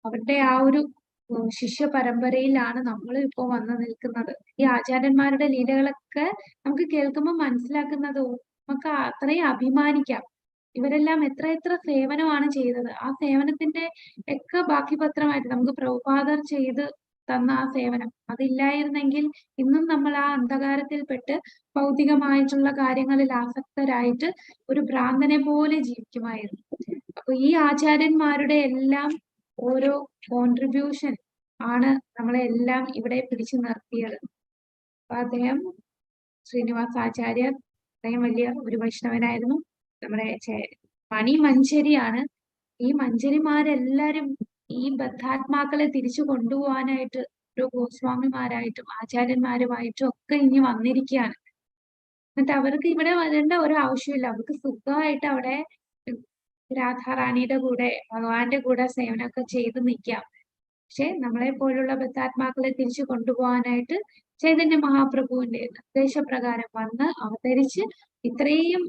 [SPEAKER 1] അവരുടെ ആ ഒരു ശിഷ്യ പരമ്പരയിലാണ് നമ്മൾ ഇപ്പോൾ വന്നു നിൽക്കുന്നത്. ഈ ആചാര്യന്മാരുടെ ലീലകളൊക്കെ നമുക്ക് കേൾക്കുമ്പോൾ മനസ്സിലാക്കുന്നത് നമുക്ക് അത്രയും അഭിമാനിക്കാം. ഇവരെല്ലാം എത്ര സേവനമാണ് ചെയ്തത്. ആ സേവനത്തിന്റെ ഒക്കെ ബാക്കി പത്രമായിട്ട് നമുക്ക് പ്രഭുപാദർ ചെയ്ത് തന്ന ആ സേവനം അതില്ലായിരുന്നെങ്കിൽ ഇന്നും നമ്മൾ ആ അന്ധകാരത്തിൽപ്പെട്ട് ഭൗതികമായിട്ടുള്ള കാര്യങ്ങളിൽ ആസക്തരായിട്ട് ഒരു ഭ്രാന്തനെ പോലെ ജീവിക്കുമായിരുന്നു. അപ്പൊ ഈ ആചാര്യന്മാരുടെ എല്ലാം ഓരോ കോൺട്രിബ്യൂഷൻ ആണ് നമ്മളെല്ലാം ഇവിടെ പിടിച്ചു നിർത്തിയത്. അപ്പൊ അദ്ദേഹം ശ്രീനിവാസാചാര്യർ അദ്ദേഹം വലിയ ഒരു വൈഷ്ണവനായിരുന്നു. നമ്മുടെ മണി മഞ്ചരിയാണ്. ഈ മഞ്ചരിമാരെല്ലാരും ഈ ബദ്ധാത്മാക്കളെ തിരിച്ചു കൊണ്ടുപോകാനായിട്ട് ഒരു ഗോസ്വാമിമാരായിട്ടും ആചാര്യന്മാരുമായിട്ടും ഒക്കെ ഇനി വന്നിരിക്കുകയാണ്. എന്നിട്ട് അവർക്ക് ഇവിടെ വരേണ്ട ഒരു ആവശ്യമില്ല. അവർക്ക് സുഖമായിട്ട് അവിടെ രാധാറാണിയുടെ കൂടെ ഭഗവാന്റെ കൂടെ സേവനമൊക്കെ ചെയ്ത് നിൽക്കാം. പക്ഷെ നമ്മളെ പോലുള്ള ബദ്ധാത്മാക്കളെ തിരിച്ചു കൊണ്ടുപോകാനായിട്ട് ചൈതന്യ മഹാപ്രഭുവിന്റെ നിർദ്ദേശപ്രകാരം വന്ന് അവതരിച്ച് ഇത്രയും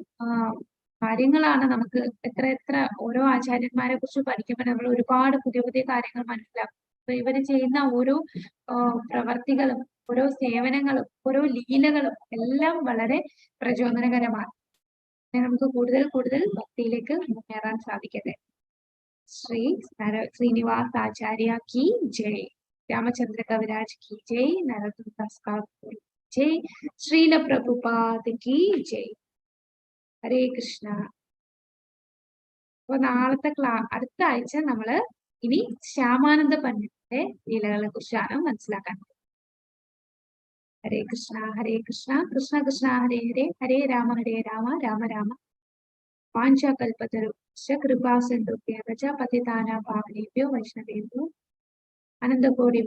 [SPEAKER 1] കാര്യങ്ങളാണ് നമുക്ക് എത്ര ഓരോ ആചാര്യന്മാരെ കുറിച്ച് പഠിക്കുമ്പോൾ നമ്മൾ ഒരുപാട് പുതിയ കാര്യങ്ങൾ മനസ്സിലാക്കും. അപ്പൊ ഇവര് ചെയ്യുന്ന ഓരോ പ്രവർത്തികളും ഓരോ സേവനങ്ങളും ഓരോ ലീലകളും എല്ലാം വളരെ പ്രചോദനകരമാണ്. നമുക്ക് കൂടുതൽ ഭക്തിയിലേക്ക് മുന്നേറാൻ സാധിക്കട്ടെ. ശ്രീനിവാസ് ആചാര്യ की जय, രാമചന്ദ്ര കവിരാജ് की जय, നരോത്തം ദാസ് की जय, ശ്രീല പ്രഭുപാദ് की जय. ഹരേ കൃഷ്ണ. അപ്പൊ നാളത്തെ അടുത്ത ആഴ്ച നമ്മള് ഇനി ശ്യാമാനന്ദ പണ്ഡിതന്റെ ലീലകളെ കുറിച്ചാണ് മനസ്സിലാക്കാൻ. ഹരേ കൃഷ്ണ കൃഷ്ണ കൃഷ്ണ ഹരേ ഹരേ, ഹരേ രാമ രാമ രാമ വാഞ്ചാകൽപതരുശ്ച കൃപാസിന്ധുഭ്യശ്ച പതിതാനാം പാവനേഭ്യോ വൈഷ്ണവേഭ്യോ അനന്തകോടി